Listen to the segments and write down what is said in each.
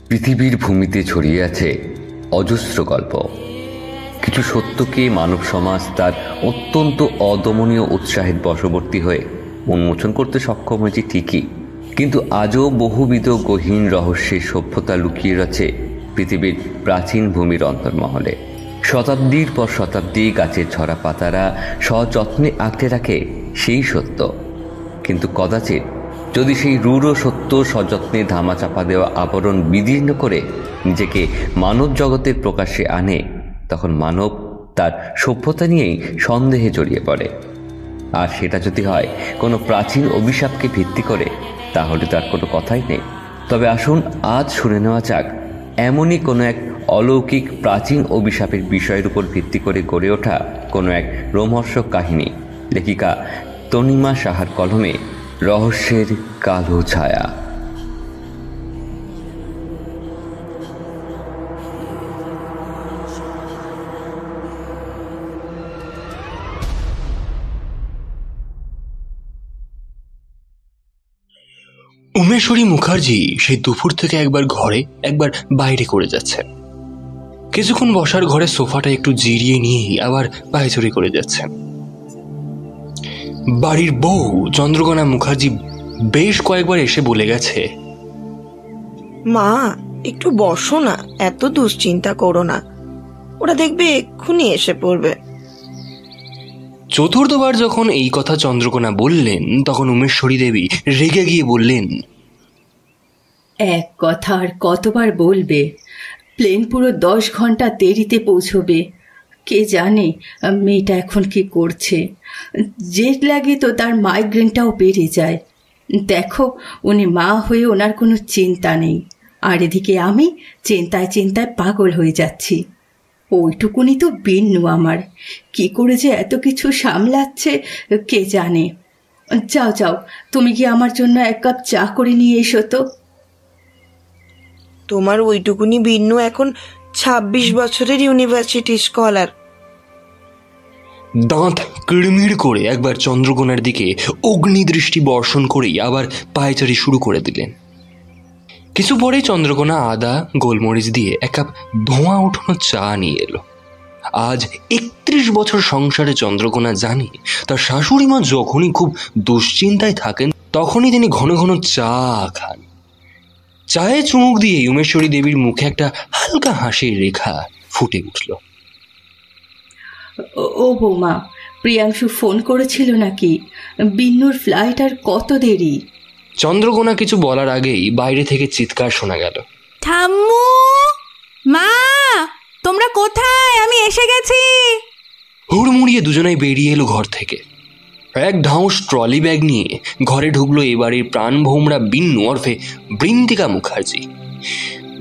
পৃথিবীর ভূমিতে ছড়িয়ে আছে অজস্র গল্প। কিছু সত্যকে মানব সমাজ তার অত্যন্ত অদমনীয় উৎসাহের বশবর্তী হয়ে উন্মোচন করতে সক্ষম হয়েছে ঠিকই, কিন্তু আজও বহুবিধ গহীন রহস্যের সভ্যতা লুকিয়ে রয়েছে পৃথিবীর প্রাচীন ভূমির অন্তর্মহলে। শতাব্দীর পর শতাব্দী গাছের ঝরা পাতারা সযত্নে আঁকড়ে রাখে সেই সত্য, কিন্তু কদাচিৎ যদি সেই রূঢ় সত্য সযত্নে ধামাচাপা দেওয়া আবরণ বিদীর্ণ করে নিজেকে মানব জগতের প্রকাশ্যে আনে, তখন মানব তার সভ্যতা নিয়েই সন্দেহে জড়িয়ে পড়ে। আর সেটা যদি হয় কোনো প্রাচীন অভিশাপকে ভিত্তি করে, তাহলে তার কোনো কথাই নেই। তবে আসুন আজ শুনে নেওয়া যাক এমনই কোনো এক অলৌকিক প্রাচীন অভিশাপের বিষয়ের উপর ভিত্তি করে গড়ে ওঠা কোনো এক রোমহর্ষক কাহিনী, লেখিকা তনিমা সাহার কলমে রহস্যের কালো ছায়া। উমেশ্বরী মুখার্জি সেই দুপুর থেকে একবার ঘরে একবার বাইরে করে যাচ্ছে। কিছুক্ষণ বসার ঘরে সোফাটা একটু জিরিয়ে নিয়েই আবার পায়চুরি করে যাচ্ছেন। বাড়ির বউ চন্দ্রকোনা মুখার্জি বেশ কয়েকবার এসে বলে গেছে, মা একটু বসো না, এত দুশ্চিন্তা করো না, ওরা দেখবে এক্ষুনি এসে পড়বে। চতুর্থবার যখন এই কথা চন্দ্রকোনা বললেন, তখন উমেশ্বরী দেবী রেগে গিয়ে বললেন, এক কথা আর কতবার বলবে? প্লেন পুরো 10 ঘন্টা দেরিতে পৌঁছবে। কে জানে মেয়েটা এখন কি করছে। জেট লাগে তো তার মাইগ্রেনটাও বেড়ে যায়। দেখো, উনি মা হয়ে ওনার কোনো চিন্তা নেই, আর এদিকে আমি চিন্তায় চিন্তায় পাগল হয়ে যাচ্ছি। ওইটুকুনি তো বিন্নু আমার, কি করে যে এত কিছু সামলাচ্ছে কে জানে। যাও যাও, তুমি কি আমার জন্য 1 কাপ চা করে নিয়ে এসো তো। তোমার ওইটুকুনি বিন্নু এখন 26 বছরের ইউনিভার্সিটি স্কলার। দাঁত কিড়মিড় করে একবার চন্দ্রকোনার দিকে অগ্নিদৃষ্টি বর্ষণ করেই আবার পায়চারি শুরু করে দিলেন। কিছু পরে চন্দ্রকোনা আদা গোলমরিচ দিয়ে 1 কাপ ধোঁয়া ওঠানো চা নিয়ে এলো। আজ 31 বছর সংসারে চন্দ্রকোনা জানে তার শাশুড়ি মা যখনই খুব দুশ্চিন্তায় থাকেন, তখনই তিনি ঘন ঘন চা খান। চায়ে চুমুক দিয়ে উমেশ্বরী দেবীর মুখে একটা হালকা হাসির রেখা ফুটে উঠল। ও বৌমা, প্রিয়াংশু ফোন করেছিল নাকি? বিন্নুর ফ্লাইট আর কত দেরি? চন্দ্রকোনা কিছু বলার আগেই বাইরে থেকে চিৎকার শোনা গেল, ঠাম্মু, মা, তোমরা কোথায়? আমি এসে গেছি। হুড়মুড়িয়ে দুজনেই বেরিয়ে এলো ঘর থেকে। এক ঢাউস ট্রলি ব্যাগ নিয়ে ঘরে ঢুকলো এবারের প্রাণ ভোমরা বিন্নু ওরফে বৃন্তিকা মুখার্জি।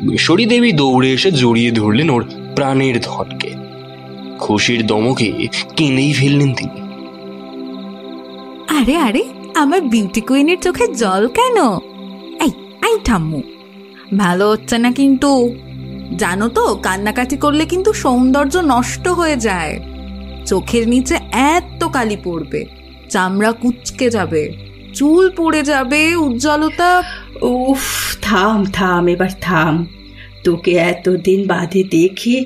উমেশ্বরী দেবী দৌড়ে এসে জড়িয়ে ধরলেন ওর প্রাণের ধনকে। খুশির দমকে কেঁদেই ফেললেন তিনি। আরে আরে, আমার বিউটি কুইনের চোখে জল কেন? এই এই ঠাম্মু, ভালো হচ্ছে না কিন্তু। জানো তো, কান্নাকাটি করলে কিন্তু সৌন্দর্য নষ্ট হয়ে যায়। চোখের নিচে এত কালি পড়বে, চামড়া কুঁচকে যাবে, চুল পড়ে যাবে, উজ্জ্বলতা। উফ, থাম থাম, এবার থাম। তোকে এতদিন বাদে দেখে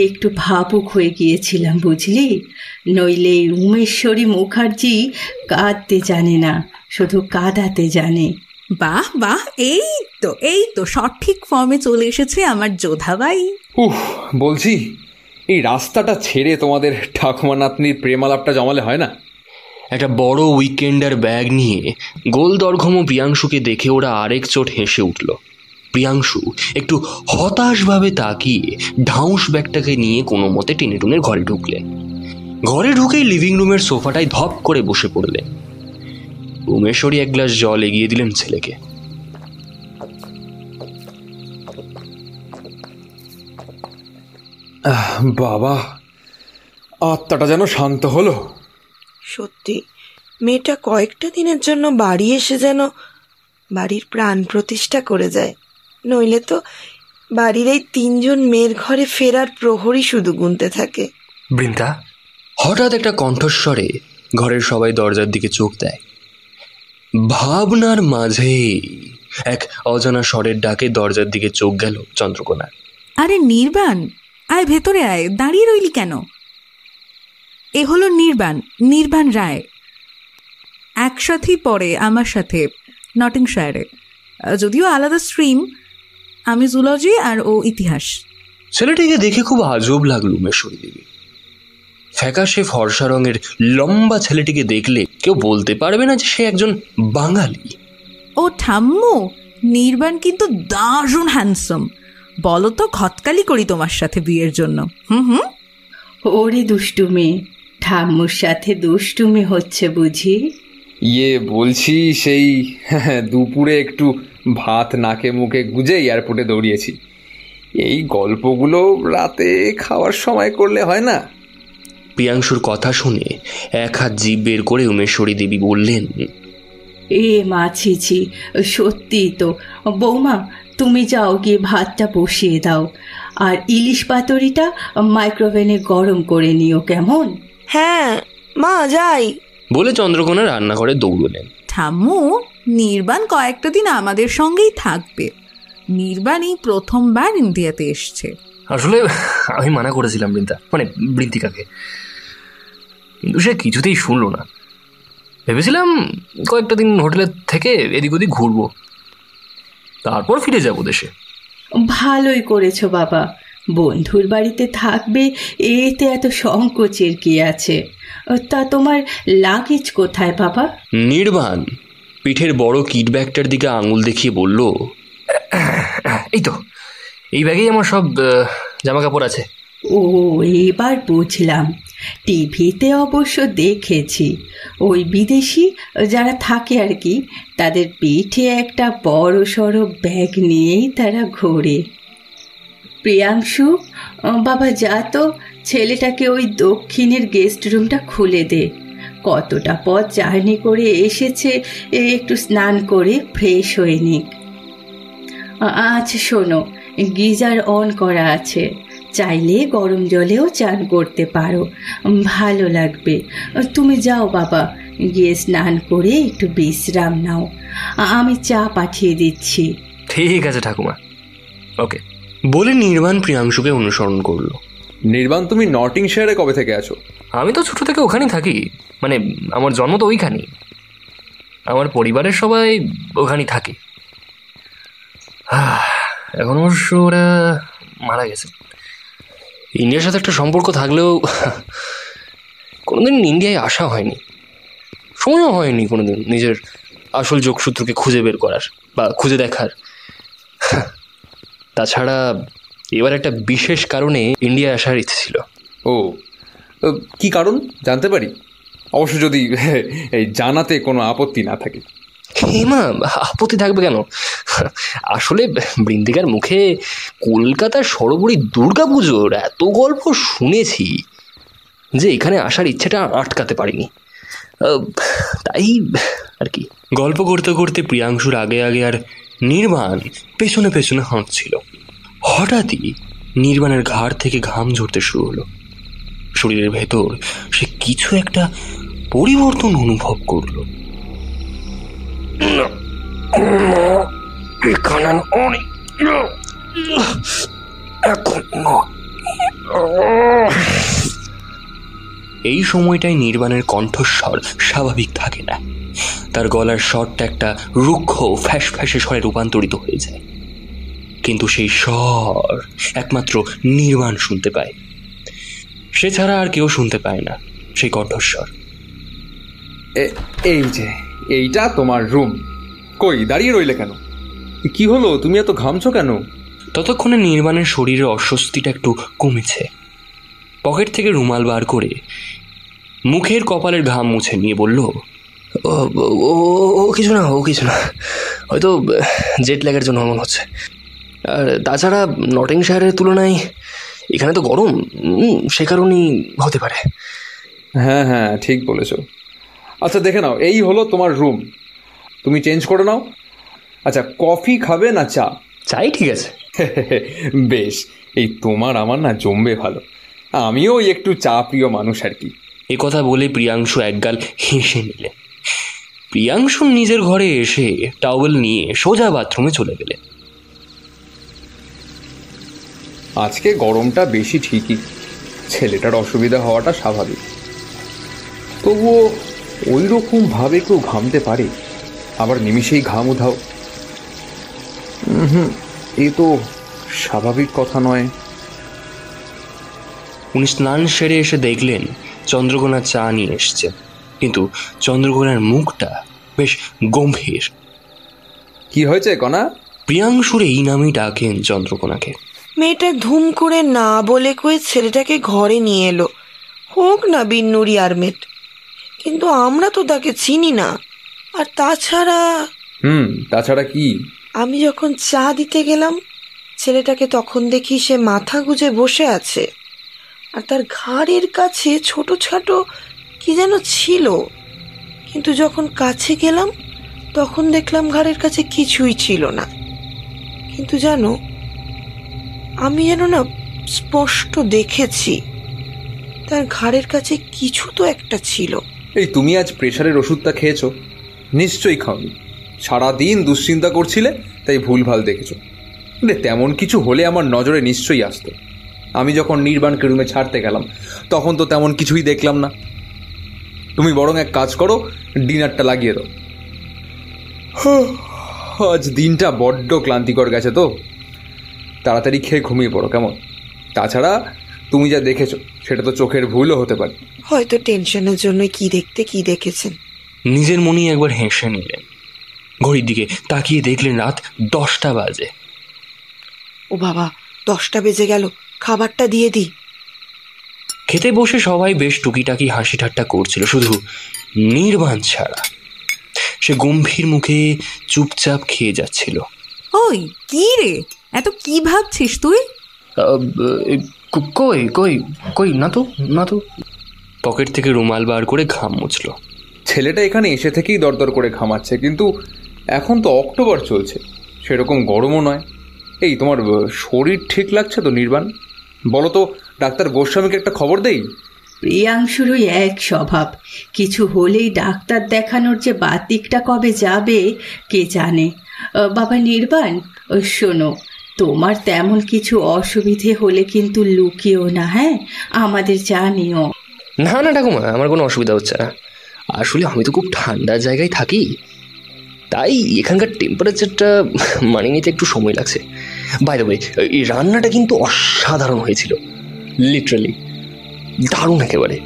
একটু ভাবুক হয়ে গিয়েছিলাম, বুঝলি? নইলে উমেশ্বরী মুখার্জি কাঁদতে জানে না, শুধু কাঁদাতে জানে। বাহ বাহ, এই তো সঠিক ফর্মে চলে এসেছে আমার যোধাবাই। বলছি, এই রাস্তাটা ছেড়ে তোমাদের ঠাকুমা নাতনির প্রেমালাপটা জমালে হয় না? একটা বড় উইকেন্ডার ব্যাগ নিয়ে গোল দর্ঘম প্রিয়াংশুকে দেখে ওরা আরেক চোট হেসে উঠল। প্রিয়াংশু একটু হতাশভাবে তাকিয়ে ঢাউস ব্যাগটাকে নিয়ে কোনো মতে টেনে টুনে ঘরে ঢুকলেন। ঘরে ঢুকেই লিভিং রুমের সোফাটায় ধপ করে বসে পড়লেন। উমেশ্বরী 1 গ্লাস জল এগিয়ে দিলেন ছেলেকে। বাবা, আত্মাটা যেন শান্ত হলো। সত্যি, মেয়েটা কয়েকটা দিনের জন্য বাড়ি এসে যেন বাড়ির প্রাণ প্রতিষ্ঠা করে যায়। নইলে তো বাড়ির এই 3 জন মেয়ের ঘরে ফেরার প্রহরী শুধু গুনতে থাকে। বৃন্দা, হঠাৎ একটা কণ্ঠস্বরে ঘরের সবাই দরজার দিকে চোখ দেয়। ভাবনার মাঝে এক অজানা স্বরের ডাকে দরজার দিকে চোখ গেল চন্দ্রকোনার। আরে নির্বাণ, আয় ভেতরে আয়, দাঁড়িয়ে রইলি কেন? এ হলো নির্বাণ রায়। একসাথেই পড়ে আমার সাথে নটিংশায়ারে, যদিও আলাদা স্ট্রিম, আমি জুলজি আর ও ইতিহাস। ছেলেটিকে দেখে খুব আজব লাগলো উমেশ্বরী দেবী। ফ্যাকাশে ফর্সা রঙের লম্বা ছেলেটিকে দেখলে কেউ বলতে পারবে না যে সে একজন বাঙালি। ও ঠাম্মু, নির্বাণ কিন্তু দারুণ হ্যান্ডসাম। বলো তো ঘটকালি করি তোমার সাথে বিয়ের জন্য। হুম। ওরে দুষ্টু মেয়ে, ঠাম্মুর সাথে দুষ্টুমি হচ্ছে বুঝি? বলছি সেই দুপুরে একটু ভাত নাকে মুখে গুজে এয়ারপোর্টে দৌড়িয়েছি। এই গল্পগুলো রাতে খাওয়ার সময় করলে হয় না? প্রিয়াংশুর কথা শুনে এক হাত জিভ বের করে উমেশ্বরী দেবী বললেন, এ মা ছি, সত্যি তো। বৌমা, তুমি যাও গিয়ে ভাতটা বসিয়ে দাও, আর ইলিশ পাতুরিটা মাইক্রোওভেনে গরম করে নিও, কেমন? হ্যাঁ মা, যাই বলে চন্দ্রকোনা রান্নাঘরে দৌড়লেন। ঠাম্মু, নির্বাণ কয়েকটা দিন আমাদের সঙ্গেই থাকবে। নির্বাণ এই প্রথমবার ইন্ডিয়াতে এসছে। আসলে আমি মানা করেছিলাম বৃন্তিকাকে, কিন্তু সে কিছুতেই শুনলো না। ভেবেছিলাম কয়েকটা দিন হোটেলে থেকে এদিক ওদিক ঘুরবো, তারপর ফিরে যাবো দেশে। ভালোই করেছো বাবা, বন্ধুর বাড়িতে থাকবে, এতে এত সংকোচের কি আছে? তা তোমার লাগেজ কোথায় বাবা? নির্বাণ পিঠের বড় কিট ব্যাগটার দিকে আঙুল দেখিয়ে বলল, এই তো, এই ব্যাগেই আমার সব জামা কাপড় আছে। ও, এবার বুঝলাম। টিভিতে অবশ্য দেখেছি ওই বিদেশি যারা থাকে আর কি, তাদের পিঠে একটা বড় সড়ো ব্যাগ নিয়েই তারা ঘোরে। প্রিয়াংশু, বাবা যা তো, ছেলেটাকে ওই দক্ষিণের গেস্ট রুমটা খুলে দে। কতটা পথ জার্নি করে এসেছে, একটু স্নান করে ফ্রেশ হয়ে নিক। আচ্ছা শোনো, গিজার অন করা আছে, চাইলে গরম জলেও চান করতে পারো, ভালো লাগবে। তুমি যাও বাবা, গিয়ে স্নান করে একটু বিশ্রাম নাও, আমি চা পাঠিয়ে দিচ্ছি। ঠিক আছে ঠাকুমা, ওকে। বলে নির্বাণ প্রিয়াংশুকে অনুসরণ করলো। নির্বাণ, তুমি নটিংশায়ারে কবে থেকে আছো? আমি তো ছোট থেকে ওখানেই থাকি, আমার জন্ম তো ওইখানেই, আমার পরিবারের সবাই ওখানেই থাকে। এখন অবশ্য ওরা মারা গেছে। ইন্ডিয়ার সাথে একটা সম্পর্ক থাকলেও কোনোদিন ইন্ডিয়ায় আসা হয়নি, সময়ও হয়নি কোনোদিন নিজের আসল যোগসূত্রকে খুঁজে বের করার বা খুঁজে দেখার। তাছাড়া এবার একটা বিশেষ কারণে ইন্ডিয়া আসার ইচ্ছে ছিল। ও, কি কারণ জানতে পারি? অবশ্য যদি জানাতে কোনো আপত্তি না থাকে। মা, আপত্তি থাকবে কেন? আসলে বৃন্দিকার মুখে কলকাতার সর্বোপরি দুর্গাপুজোর এত গল্প শুনেছি যে এখানে আসার ইচ্ছেটা আটকাতে পারিনি, তাই আর কি। গল্প করতে করতে প্রিয়াংশুর আগে আগে আর নির্বাণ পেছনে পেছনে হাঁটছিল। হঠাৎই নির্বাণের ঘাড় থেকে ঘাম ঝরতে শুরু হলো। শরীরের ভেতর সে কিছু একটা পরিবর্তন অনুভব করলো। এই সময়টায় নির্বাণের কণ্ঠস্বর স্বাভাবিক থাকে না, তার গলার স্বরটা একটা রুক্ষ ফ্যাস ফ্যাসে স্বরে রূপান্তরিত হয়ে যায়। কিন্তু সেই স্বর একমাত্র নির্বাণ শুনতে পায়, সে ছাড়া আর কেউ শুনতে পায় না সেই কণ্ঠস্বর। এই যে, এইটা তোমার রুম। কই দাঁড়িয়ে রইলে কেন? কি হলো, তুমি এত ঘামছো কেন? ততক্ষণে নির্বাণের শরীরের অস্বস্তিটা একটু কমেছে। পকেট থেকে রুমাল বার করে মুখের কপালের ঘাম মুছে নিয়ে বলল, ও কিছু না, হয়তো জেট ল্যাগের জন্য এমন হচ্ছে। আর তাছাড়া নটিংশায়ারের তুলনায় এখানে তো গরম, সে কারণেই হতে পারে। হ্যাঁ, ঠিক বলেছ। আচ্ছা দেখে নাও, এই হলো তোমার রুম, তুমি চেঞ্জ করে নাও। আচ্ছা, কফি খাবে না চা? চাই, ঠিক আছে। বেশ, এই তোমার আমার না জমবে ভালো। আমিও একটু চা প্রিয় মানুষ আর কি। এ কথা বলে প্রিয়াংশু একগাল হেসে নিলেন। প্রিয়াংশু নিজের ঘরে এসে টাওয়েল নিয়ে সোজা বাথরুমে চলে গেলেন। আজকে গরমটা বেশি ঠিকই, ছেলেটার অসুবিধা হওয়াটা স্বাভাবিক, তবুও ওই রকম ভাবে কেউ ঘামতে পারে, আবার নিমিষেই ঘাম উধাও? এ তো স্বাভাবিক কথা নয়। উনি স্নান সেরে এসে দেখলেন চন্দ্রকোনা চা নিয়ে এসছে, কিন্তু চন্দ্রকোনার মুখটা বেশ গম্ভীর। কি হয়েছে কণা? প্রিয়াংশুর এই নামেই ডাকেন চন্দ্রকোনাকে। মেয়েটা ধুম করে না বলে কয়ে ছেলেটাকে ঘরে নিয়ে এলো, হোক না বিন্নুরি আর মেট, কিন্তু আমরা তো তাকে চিনি না। আর তাছাড়া কি? আমি যখন চা দিতে গেলাম ছেলেটাকে, তখন দেখি সে মাথা গুজে বসে আছে, আর তার ঘাড়ের কাছে ছোট ছোট কি যেন ছিল, কিন্তু যখন কাছে গেলাম তখন দেখলাম ঘাড়ের কাছে কিছুই ছিল না। কিন্তু জানো, আমি যেন না স্পষ্ট দেখেছি তার ঘাড়ের কাছে কিছু তো একটা ছিল। এই তুমি আজ প্রেশারের ওষুধটা খেয়েছো? নিশ্চয়ই খাওনি, সারাদিন দুশ্চিন্তা করছিলে তাই ভুলভাল দেখেছো। তেমন কিছু হলে আমার নজরে নিশ্চয়ই আসতো। আমি যখন নির্বাণকে রুমে ছাড়তে গেলাম তখন তো তেমন কিছুই দেখলাম না। তুমি বরং এক কাজ করো, ডিনারটা লাগিয়ে দাও। আজ দিনটা বড্ড ক্লান্তিকর গেছে তো, তাড়াতাড়ি খেয়ে ঘুমিয়ে পড়ো কেমন? তাছাড়া তুমি যা দেখেছো সেটা তো চোখের ভুলও হতে পারে। হয়তো টেনশনের জন্য কি দেখেছেন। নিজের মনেই একবার হেসে নিলেন। ঘড়ির দিকে তাকিয়ে দেখলেন রাত 10টা বাজে। ও বাবা, 10টা বেজে গেল, খাবারটা দিয়ে দিই। খেতে বসে সবাই বেশ টুকিটাকি হাসি ঠাট্টা করছিল, শুধু নির্বাণ ছাড়া। সে গম্ভীর মুখে চুপচাপ খেয়ে যাচ্ছিল। ওই কি রে, এত কি ভাবছিস তুই? কই কই কই না তো না তো। পকেট থেকে রুমাল বার করে ঘাম মুছল। ছেলেটা এখানে এসে থেকেই দরদর করে ঘামাচ্ছে, কিন্তু এখন তো অক্টোবর চলছে, সেরকম গরমও নয়। এই তোমার শরীর ঠিক লাগছে তো নির্বাণ? বলো তো, ডাক্তার গোস্বামীকে একটা খবর দেই। প্রিয়াংশুরই এক স্বভাব, কিছু হলেই ডাক্তার দেখানোর যে বাতিকটা কবে যাবে কে জানে। বাবা নির্বাণ, শোনো, তোমার তেমন কিছু অসুবিধে হলে কিন্তু লুকিও না, হ্যাঁ? আমাদের জানিও। না না ঠাকুমা, আমার কোনো অসুবিধা হচ্ছে না। আসলে আমি তো খুব ঠান্ডা জায়গায় থাকি, তাই এখানকার টেম্পারেচারটা মানিয়ে নিতে একটু সময় লাগছে। বাই দ্য ওয়ে, এই রান্নাটা কিন্তু অসাধারণ হয়েছিল, লিটারালি দারুণ একেবারে।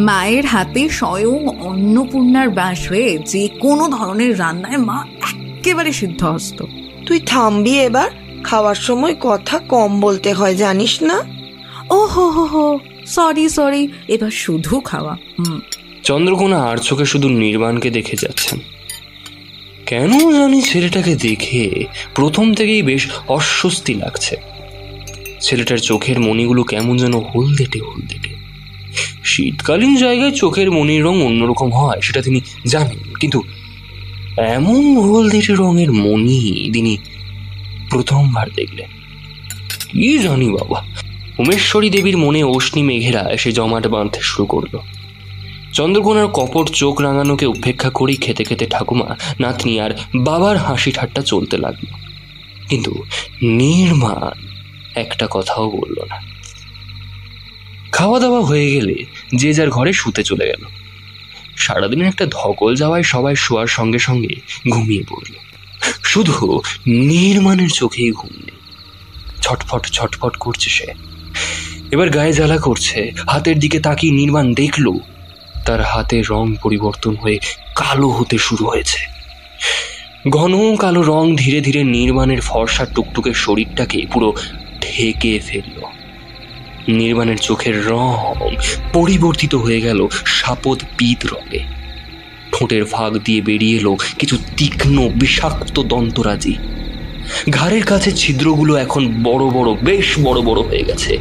মায়ের হাতে স্বয়ং অন্নপূর্ণার বাস হয়ে যে কোনো ধরনের রান্নায় মা একেবারে সিদ্ধহস্ত। তুই থামবি এবার, খাওয়ার সময় কথা কম বলতে হয় জানিস না? ও হো, সরি, এবার শুধু খাওয়া। চন্দ্রকোনা আর চোখে শুধু নির্বাণকে দেখে যাচ্ছেন। কেন জানি ছেলেটাকে দেখে প্রথম থেকেই বেশ অস্বস্তি লাগছে। ছেলেটার চোখের মণিগুলো কেমন যেন হলদেটে। শীতকালীন জায়গায় চোখের মণির রং অন্যরকম হয় সেটা তিনি জানেন, কিন্তু এমন হলদেটে রঙের মণি তিনি প্রথমবার দেখলেন। কি জানি বাবা, উমেশ্বরী দেবীর মনে অশ্নি মেঘেরা এসে জমাট বাঁধতে শুরু করলো। চন্দ্রকোনার কপট চোখ রাঙানোকে উপেক্ষা করেই খেতে খেতে ঠাকুমা, নাতনি আর বাবার হাসি ঠাট্টা চলতে লাগলো, কিন্তু নির্মাণ একটা কথাও বলল না। খাওয়া দাওয়া হয়ে গেলে যে যার ঘরে শুতে চলে গেল। সারাদিনের একটা ধকল যাওয়ায় সবাই শোয়ার সঙ্গে সঙ্গে ঘুমিয়ে পড়ল। শুধু নির্মাণের চোখেই ঘুম নেই। ছটফট করছে সে। এবার গায়ে জ্বালা করছে। হাতের দিকে তাকিয়ে নির্মাণ দেখল তার হাতের রং পরিবর্তন হয়ে কালো হতে শুরু হয়েছে। ঘন কালো রং ধীরে ধীরে নির্মাণের ফর্সা টুকটুকে শরীরটাকে পুরো ঢেকে ফেলল। নির্বাণের চোখের রং পরিবর্তিত হয়ে গেল সাপদ পিত রঙে। ঠোঁটের ফাঁক দিয়ে বেরিয়ে এলো কিছু তীক্ষ্ণ বিষাক্ত দন্তরাজি। ঘাড়ের কাছে ছিদ্রগুলো এখন বেশ বড় বড় হয়ে গেছে।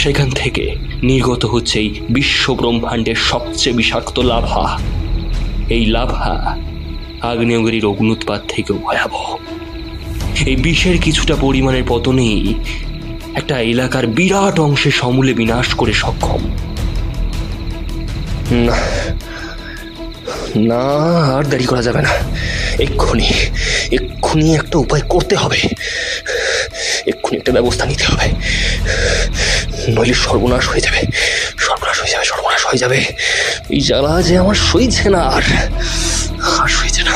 সেখান থেকে নির্গত হচ্ছে এই বিশ্ব ব্রহ্মাণ্ডের সবচেয়ে বিষাক্ত লাভা। এই লাভা আগ্নেয়গিরির অগ্নুৎপাত থেকেও ভয়াবহ। এই বিষের কিছুটা পরিমাণের পতনেই একটা এলাকার বিরাট অংশে সমূলে বিনাশ করে সক্ষম। না, আর দেরি করা যাবে না। এক্ষুনি একটা উপায় করতে হবে, এক্ষুনি একটা ব্যবস্থা নিতে হবে, নইলে সর্বনাশ হয়ে যাবে। এই জ্বালা যে আমার সইছে না, আর সইছে না।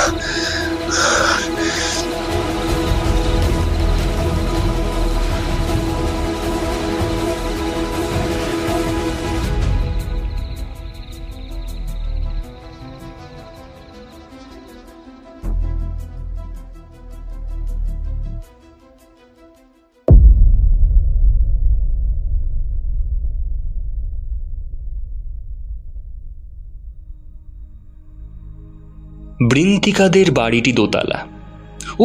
বৃন্তিকাদের বাড়িটি দোতলা,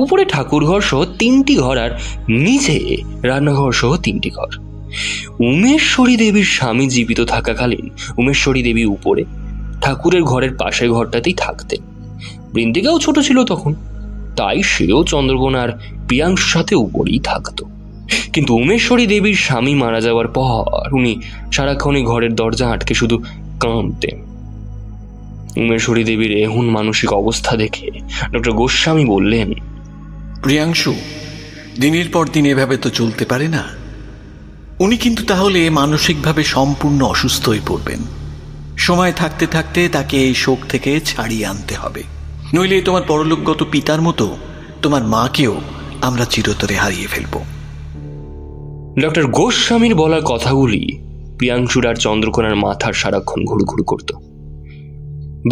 উপরে ঠাকুরঘর সহ 3টি ঘর, আর নিচে রান্নাঘর সহ 3টি ঘর। উমেশ্বরী দেবীর স্বামী জীবিত থাকাকালীন উমেশ্বরী দেবী উপরে ঠাকুরের ঘরের পাশের ঘরটাতেই থাকতেন। বৃন্তিকাও ছোট ছিল তখন, তাই সেও চন্দ্রকোনা আর প্রিয়াংশুর সাথে উপরেই থাকতো। কিন্তু উমেশ্বরী দেবীর স্বামী মারা যাওয়ার পর উনি সারাক্ষণই ঘরের দরজা আটকে শুধু কাঁদতেন। উমেশ্বরী দেবীর এমন মানসিক অবস্থা দেখে ডক্টর গোস্বামী বললেন, প্রিয়াংশু দিনের পর দিন এভাবে তো চলতে পারে না। উনি কিন্তু তাহলে মানসিকভাবে সম্পূর্ণ অসুস্থ হয়ে পড়বেন। সময় থাকতে থাকতে তাকে এই শোক থেকে ছাড়িয়ে আনতে হবে, নইলে তোমার পরলোকগত পিতার মতো তোমার মাকেও আমরা চিরতরে হারিয়ে ফেলব। ডক্টর গোস্বামীর বলা কথাগুলি প্রিয়াংশুর আর চন্দ্রকোনার মাথার সারাক্ষণ ঘুরঘুর করত।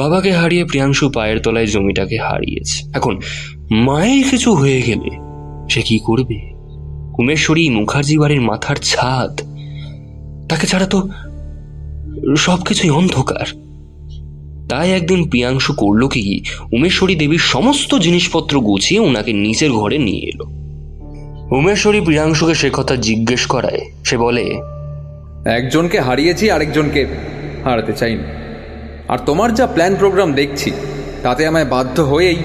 বাবাকে হারিয়ে প্রিয়াংশু পায়ের তলায় জমিটাকে হারিয়েছে, এখন মায়ের কিছু হয়ে গেলে সে কি করবে? উমেশ্বরী মুখার্জি বাড়ির মাথার ছাদ, তাকে ছাড়া তো সবকিছুই অন্ধকার। তাই একদিন প্রিয়াংশু করল কি, উমেশ্বরী দেবীর সমস্ত জিনিসপত্র গুছিয়ে ওনাকে নিচের ঘরে নিয়ে এলো। উমেশ্বরী প্রিয়াংশুকে সে কথা জিজ্ঞেস করায় সে বলে, একজনকে হারিয়েছি, আরেকজনকে হারাতে চাইনি। আর তোমার যা প্ল্যান প্রোগ্রাম দেখছি তাতে আমায় বাধ্য হয়েই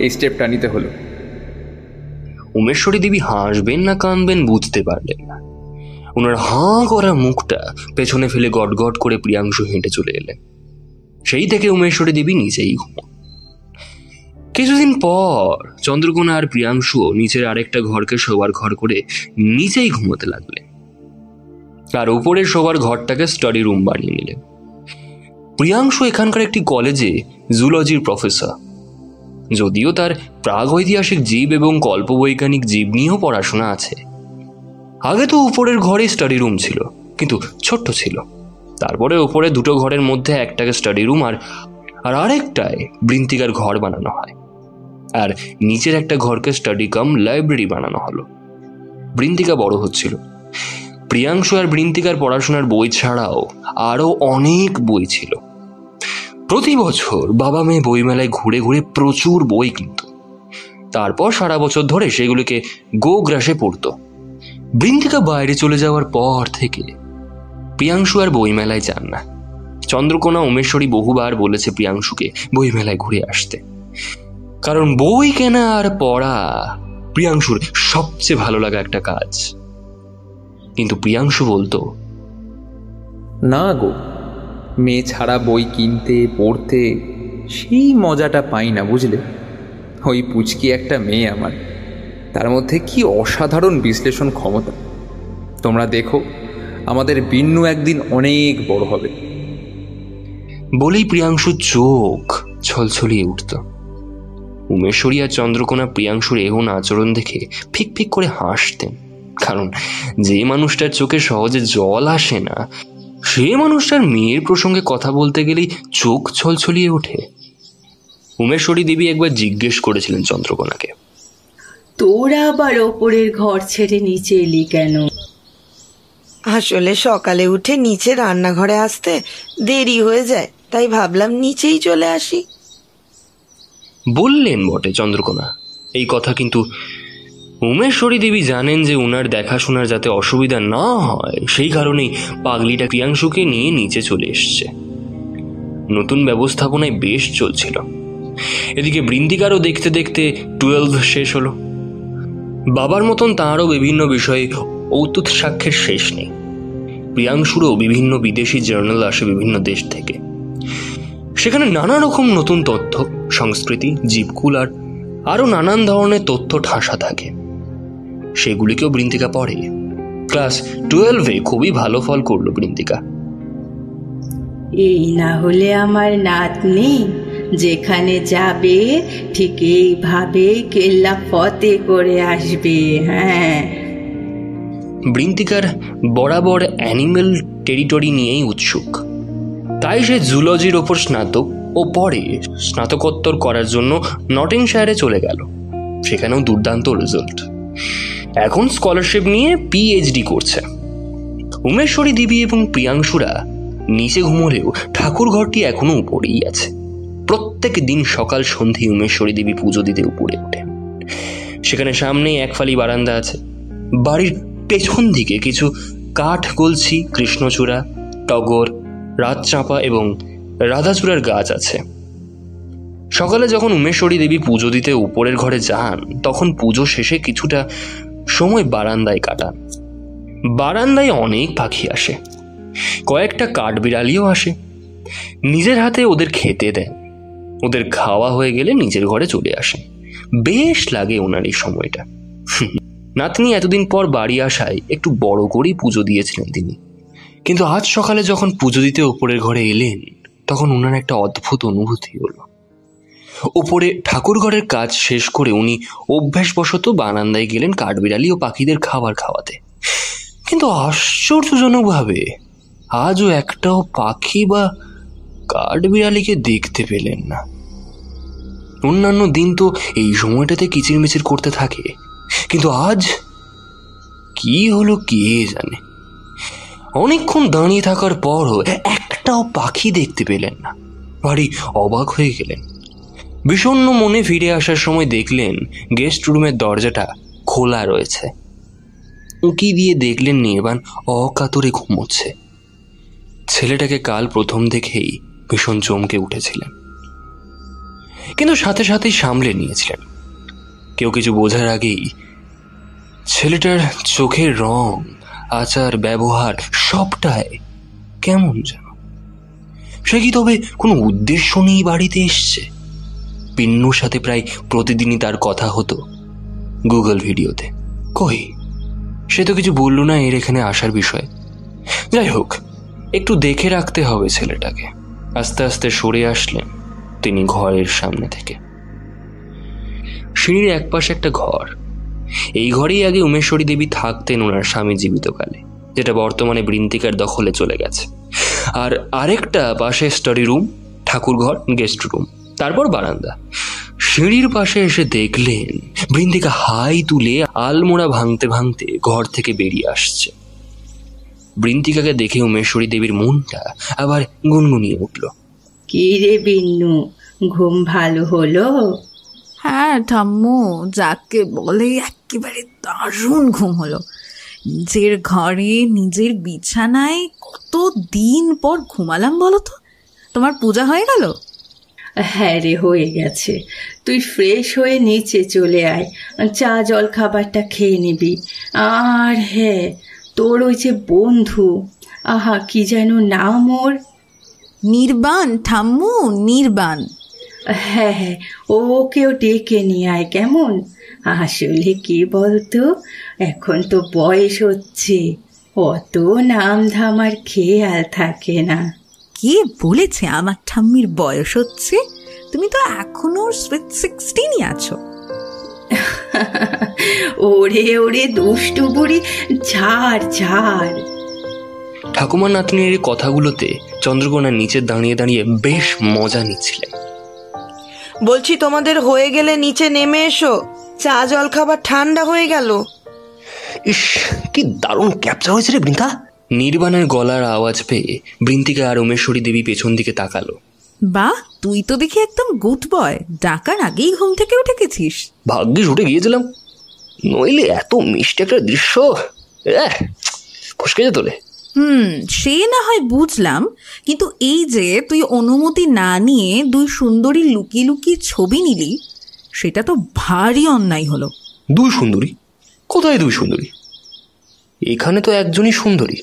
এই স্টেপটা নিতে হলো। উমেশ্বরী দেবী হাসবেন না কাঁদবেন বুঝতে পারলেন না। ওনার হাঁ করা মুখটা পেছনে ফেলে গটগট করে প্রিয়াংশু হেঁটে চলে এলেন। সেই থেকে উমেশ্বরী দেবী নিচেই ঘুমো। কিছুদিন পর চন্দ্রকোনা আর প্রিয়াংশুও নিচের আরেকটা ঘরকে শোবার ঘর করে নিচেই ঘুমোতে লাগলেন, আর উপরের শোবার ঘরটাকে স্টাডি রুম বানিয়ে নিলেন। প্রিয়াংশু এখানকার একটি কলেজে জুলজির প্রফেসর, যদিও তার প্রাগৈতিহাসিক জীব এবং কল্পবৈজ্ঞানিক জীব নিয়েও পড়াশোনা আছে। আগে তো উপরের ঘরে স্টাডি রুম ছিল, কিন্তু ছোট্ট ছিল। তারপরে উপরে 2টো ঘরের মধ্যে একটাকে স্টাডি রুম আর আরেকটায় বৃন্তিকার ঘর বানানো হয়, আর নিচের একটা ঘরকে স্টাডি কাম লাইব্রেরি বানানো হলো। বৃন্তিকা বড় হচ্ছিল। প্রিয়াংশু আর বৃন্তিকার পড়াশোনার বই ছাড়াও আরো অনেক বই ছিল। প্রতি বছর বাবা মেয়ে বইমেলায় ঘুরে ঘুরে প্রচুর বই কিনত, তারপর সারা বছর ধরে সেগুলিকে গোগ্রাসে পড়ত। বৃন্তিকা বাইরে চলে যাওয়ার পর থেকে প্রিয়াংশু আর বইমেলায় যান না। চন্দ্রকোনা উমেশ্বরী বহুবার বলেছে প্রিয়াংশুকে বইমেলায় ঘুরে আসতে, কারণ বই কেনা আর পড়া প্রিয়াংশুর সবচেয়ে ভালো লাগা একটা কাজ। কিন্তু প্রিয়াংশু বলতো, না গো, মেয়ে ছাড়া বই কিনতে পড়তে সেই মজাটা পাই না, বুঝলে? ওই পুচকি একটা মেয়ে আমার, তার মধ্যে কি অসাধারণ বিশ্লেষণ ক্ষমতা। তোমরা দেখো, আমাদের বিন্নু একদিন অনেক বড় হবে। বলেই প্রিয়াংশুর চোখ ছলছলিয়ে উঠত। উমেশ্বরী আর চন্দ্রকোনা প্রিয়াংশুর এমন আচরণ দেখে ফিক ফিক করে হাসতেন, কারণ যে মানুষটার চোখে সহজে জল আসে না, সে মানুষটার মেয়ের প্রসঙ্গে কথা বলতে গেলেই চোখ ছলছলিয়ে ওঠে। উমেশ্বরী দেবী একবার জিজ্ঞেস করেছিলেন চন্দ্রকোনাকে, তোরা আবার ওপরের ঘর ছেড়ে নিচে এলি কেন? আসলে সকালে উঠে নিচে রান্নাঘরে আসতে দেরি হয়ে যায়, তাই ভাবলাম নিচেই চলে আসি। বললেন বটে চন্দ্রকোনা এই কথা, কিন্তু উমেশ্বরী দেবী জানেন যে উনার দেখাশোনার যাতে অসুবিধা না হয়, সেই কারণেই পাগলিটা প্রিয়াংশুকে নিয়ে নিচে চলে এসছে। নতুন ব্যবস্থাপনায় বেশ চলছিল। এদিকে বৃন্তিকারও দেখতে দেখতে 12 শেষ হলো। বাবার মতন তাঁরও বিভিন্ন বিষয়ে ঔতুত সাক্ষ্যের শেষ নেই। প্রিয়াংশুরও বিভিন্ন বিদেশি জার্নাল আসে বিভিন্ন দেশ থেকে। সেখানে নানা রকম নতুন তথ্য, সংস্কৃতি, জীবকুল আর আরো নানান ধরনের তথ্য ঠাসা থাকে। সেগুলিকেও বৃন্তিকা পড়ে। ক্লাস 12-এ খুবই ভালো ফল করলো বৃন্তিকা। এই না হলে আমার নাতনি যেখানে যাবে ঠিক এইভাবে কেল্লা ফতে করে আসবে। হ্যাঁ, বৃন্তিকার বরাবর অ্যানিমেল টেরিটরি নিয়েই উৎসুক, তাই সে জুলজির ওপর স্নাতক ও পরে স্নাতকোত্তর করার জন্য নটিংশায়ারে চলে গেল। সেখানেও দুর্দান্ত রেজাল্ট। এখন স্কলারশিপ নিয়ে পিএইচডি করছে। উমেশ্বরী দেবী এবং প্রিয়াংশুরা নিচে ঘুমোলেও ঠাকুর ঘরটি এখনো উপরেই আছে। প্রত্যেক দিন সকাল সন্ধে উমেশ্বরী দেবী পুজো দিতে উপরে ওঠেন। সেখানে সামনেই এক ফালি বারান্দা আছে। বাড়ির পেছন দিকে কিছু কাঠ কলসি, কৃষ্ণচূড়া, টগর, রাতচাঁপা এবং রাধাচূড়ার গাছ আছে। সকালে যখন উমেশ্বরী দেবী পুজো দিতে উপরের ঘরে যান, তখন পুজো শেষে কিছুটা সময় বারান্দায় কাটান। বারান্দায় অনেক পাখি আসে, কয়েকটা কাঠবিড়ালিও আসে। নিজের হাতে ওদের খেতে দেন। ওদের খাওয়া হয়ে গেলে নিজের ঘরে চলে আসেন। বেশ লাগে ওনার এই সময়টা। নাতনি এতদিন পর বাড়ি আসায় একটু বড় করেই পুজো দিয়েছিলেন তিনি। কিন্তু আজ সকালে যখন পুজো দিতে ওপরের ঘরে এলেন, তখন ওনার একটা অদ্ভুত অনুভূতি হলো। ওপরে ঠাকুর ঘরের কাজ শেষ করে উনি অভ্যাসবশত বারান্দায় গেলেন কাঠবিড়ালি ও পাখিদের খাবার খাওয়াতে। কিন্তু আশ্চর্যজনকভাবে আজও একটাও পাখি বা কাঠবিড়ালিকে দেখতে পেলেন না। অন্যান্য দিন তো এই সময়টাতে কিচিরমিচির করতে থাকে, কিন্তু আজ কি হলো কে জানে। অনেকক্ষণ দাঁড়িয়ে থাকার পরও একটাও পাখি দেখতে পেলেন না। ভারী অবাক হয়ে গেলেন। বিষণ্ণ মনে ফিরে আসার সময় দেখলেন গেস্ট রুমের দরজাটা খোলা রয়েছে। উঁকি দিয়ে দেখলেন নির্বাণ অকাতরে ঘুমোচ্ছে। ছেলেটাকে কাল প্রথম দেখেই ভীষণ চমকে উঠেছিলেন, কিন্তু সাথে সাথেই সামলে নিয়েছিলেন। কেউ কিছু বোঝার আগেই ছেলেটার চোখের রং, আচার, ব্যবহার সবটাই কেমন যেন। সে কি তবে কোনো উদ্দেশ্য নিয়ে বাড়িতে এসছে? পিন্নুর সাথে প্রায় প্রতিদিনই তার কথা হতো গুগল ভিডিওতে। কই, সে তো কিছু বলল না এর এখানে আসার বিষয়ে। যাই হোক, একটু দেখে রাখতে হবে ছেলেটাকে। আস্তে আস্তে সরে আসলেন তিনি ঘরের সামনে থেকে। সিঁড়ির একপাশে একটা ঘর। এই ঘরেই আগে উমেশ্বরী দেবী থাকতেন ওনার স্বামী জীবিতকালে, যেটা বর্তমানে বৃন্তিকার দখলে চলে গেছে। আর আরেকটা পাশে স্টাডি রুম, ঠাকুর ঘর, গেস্ট রুম, তারপর বারান্দা। সিঁড়ির পাশে এসে দেখলেন বৃন্তিকা হাই তুলে আলমোড়া ভাঙতে ভাঙতে ঘর থেকে বেরিয়ে আসছে। বৃন্তিকাকে দেখে উমেশ্বরী দেবীর মনটা আবার গুনগুনিয়ে উঠল। কি রে বিন্নু, ঘুম ভালো হলো? হ্যাঁ ঠাম্মু, যাকে বলে একেবারে দারুণ ঘুম হলো। নিজের ঘরে নিজের বিছানায় কত দিন পর ঘুমালাম বলো তো। তোমার পূজা হয়ে গেল? হ্যাঁ রে, হয়ে গেছে। তুই ফ্রেশ হয়ে নিচে চলে আয়, চা জল খাবারটা খেয়ে নিবি। আর হ্যাঁ, তোর ওই যে বন্ধু, আহা কি যেন নাম ওর? নির্বাণ ঠাম্মু, নির্বাণ। হ্যাঁ হ্যাঁ, ওকেও ডেকে নিয়ে আয় কেমন। আসলে কি বলতো, এখন তো বয়স হচ্ছে, অত নাম ধাম আর খেয়াল থাকে না। কে বলেছে আমার ঠাম্মির বয়স হচ্ছে? তুমি তো এখনো সুইট 16ই আছো। ওরে ওরে দুষ্টু বুড়ি, ঝাড় ঝাড়। ঠাকুমার নাতনির এই কথাগুলোতে চন্দ্রকোনা নিচে দাঁড়িয়ে দাঁড়িয়ে বেশ মজা নিচ্ছিলেন। বলছি, তোমাদের হয়ে গেলে নিচে নেমে এসো, চা জল খাবার ঠান্ডা হয়ে গেল। ইস, কি দারুণ ক্যাপচা হয়েছে রে বৃন্দা। নির্বাণের গলার আওয়াজ পেয়ে বৃন্তিকা আর উমেশ্বরী দেবী পেছন দিকে তাকালো। বাহ, তুই তো দেখি একদম গুড বয়, ডাকার আগেই ঘুম থেকে উঠে গেছিস। ভাগ্যিস উঠে গিয়েছিলাম, নইলে এত মিষ্টি একটা দৃশ্য ফসকে যেত রে। সে না হয় বুঝলাম, কিন্তু এই যে তুই অনুমতি না নিয়ে দুই সুন্দরী লুকিয়ে লুকিয়ে ছবি নিলি, সেটা তো ভারী অন্যায় হলো। দুই সুন্দরী? কোথায় দুই সুন্দরী? এখানে তো একজনই সুন্দরী,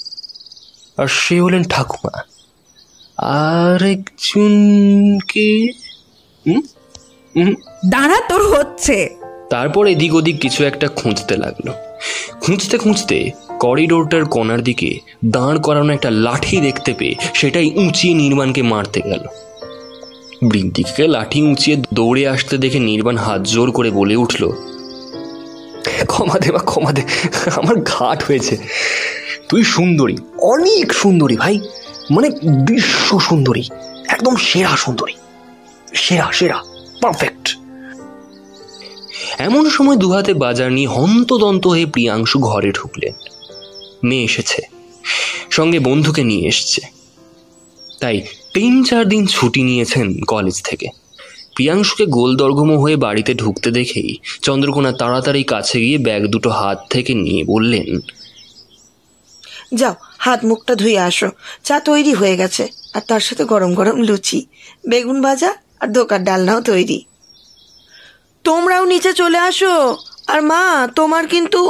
আর সে হলেন ঠাকুমা। আরেকজনকে দাঁড়া, তোর হচ্ছে। তারপর এদিক ওদিক কিছু একটা খুঁজতে লাগলো। খুঁজতে খুঁজতে করিডোরটার কোণার দিকে দাঁড় করানো একটা লাঠি দেখতে পেয়ে সেটাই উঁচিয়ে নির্বাণকে মারতে গেল। বৃন্তিকে লাঠি উঁচিয়ে দৌড়ে আসতে দেখে নির্বাণ হাত জোর করে বলে উঠল, ক্ষমা দে বা ক্ষমা দে, আমার ঘাট হয়েছে। তুই সুন্দরী, অনেক সুন্দরী ভাই, মানে বিশ্ব সুন্দরী, একদম সেরা সুন্দরী, সেরা সেরা পারফেক্ট। এমন সময় দুহাতে বাজার নিয়ে হন্তদন্ত হয়ে প্রিয়াংশু ঘরে ঢুকলেন। মেয়ে এসেছে, সঙ্গে বন্ধুকে নিয়ে এসছে, তাই 3-4 দিন ছুটি নিয়েছেন কলেজ থেকে। প্রিয়াংশুকে গোলদর্গম হয়ে বাড়িতে ঢুকতে দেখেই চন্দ্রকোনা তাড়াতাড়ি কাছে গিয়ে ব্যাগ দুটো হাত থেকে নিয়ে বললেন, যাও হাত মুখটা ধুয়ে আসো, চা তৈরি হয়ে গেছে, আর তার সাথে গরম গরম লুচি, বেগুন ভাজা আর ধোকার ডালনাও তৈরি। তোমরাও নিচে চলে আসো। আর মা, তোমার কিন্তু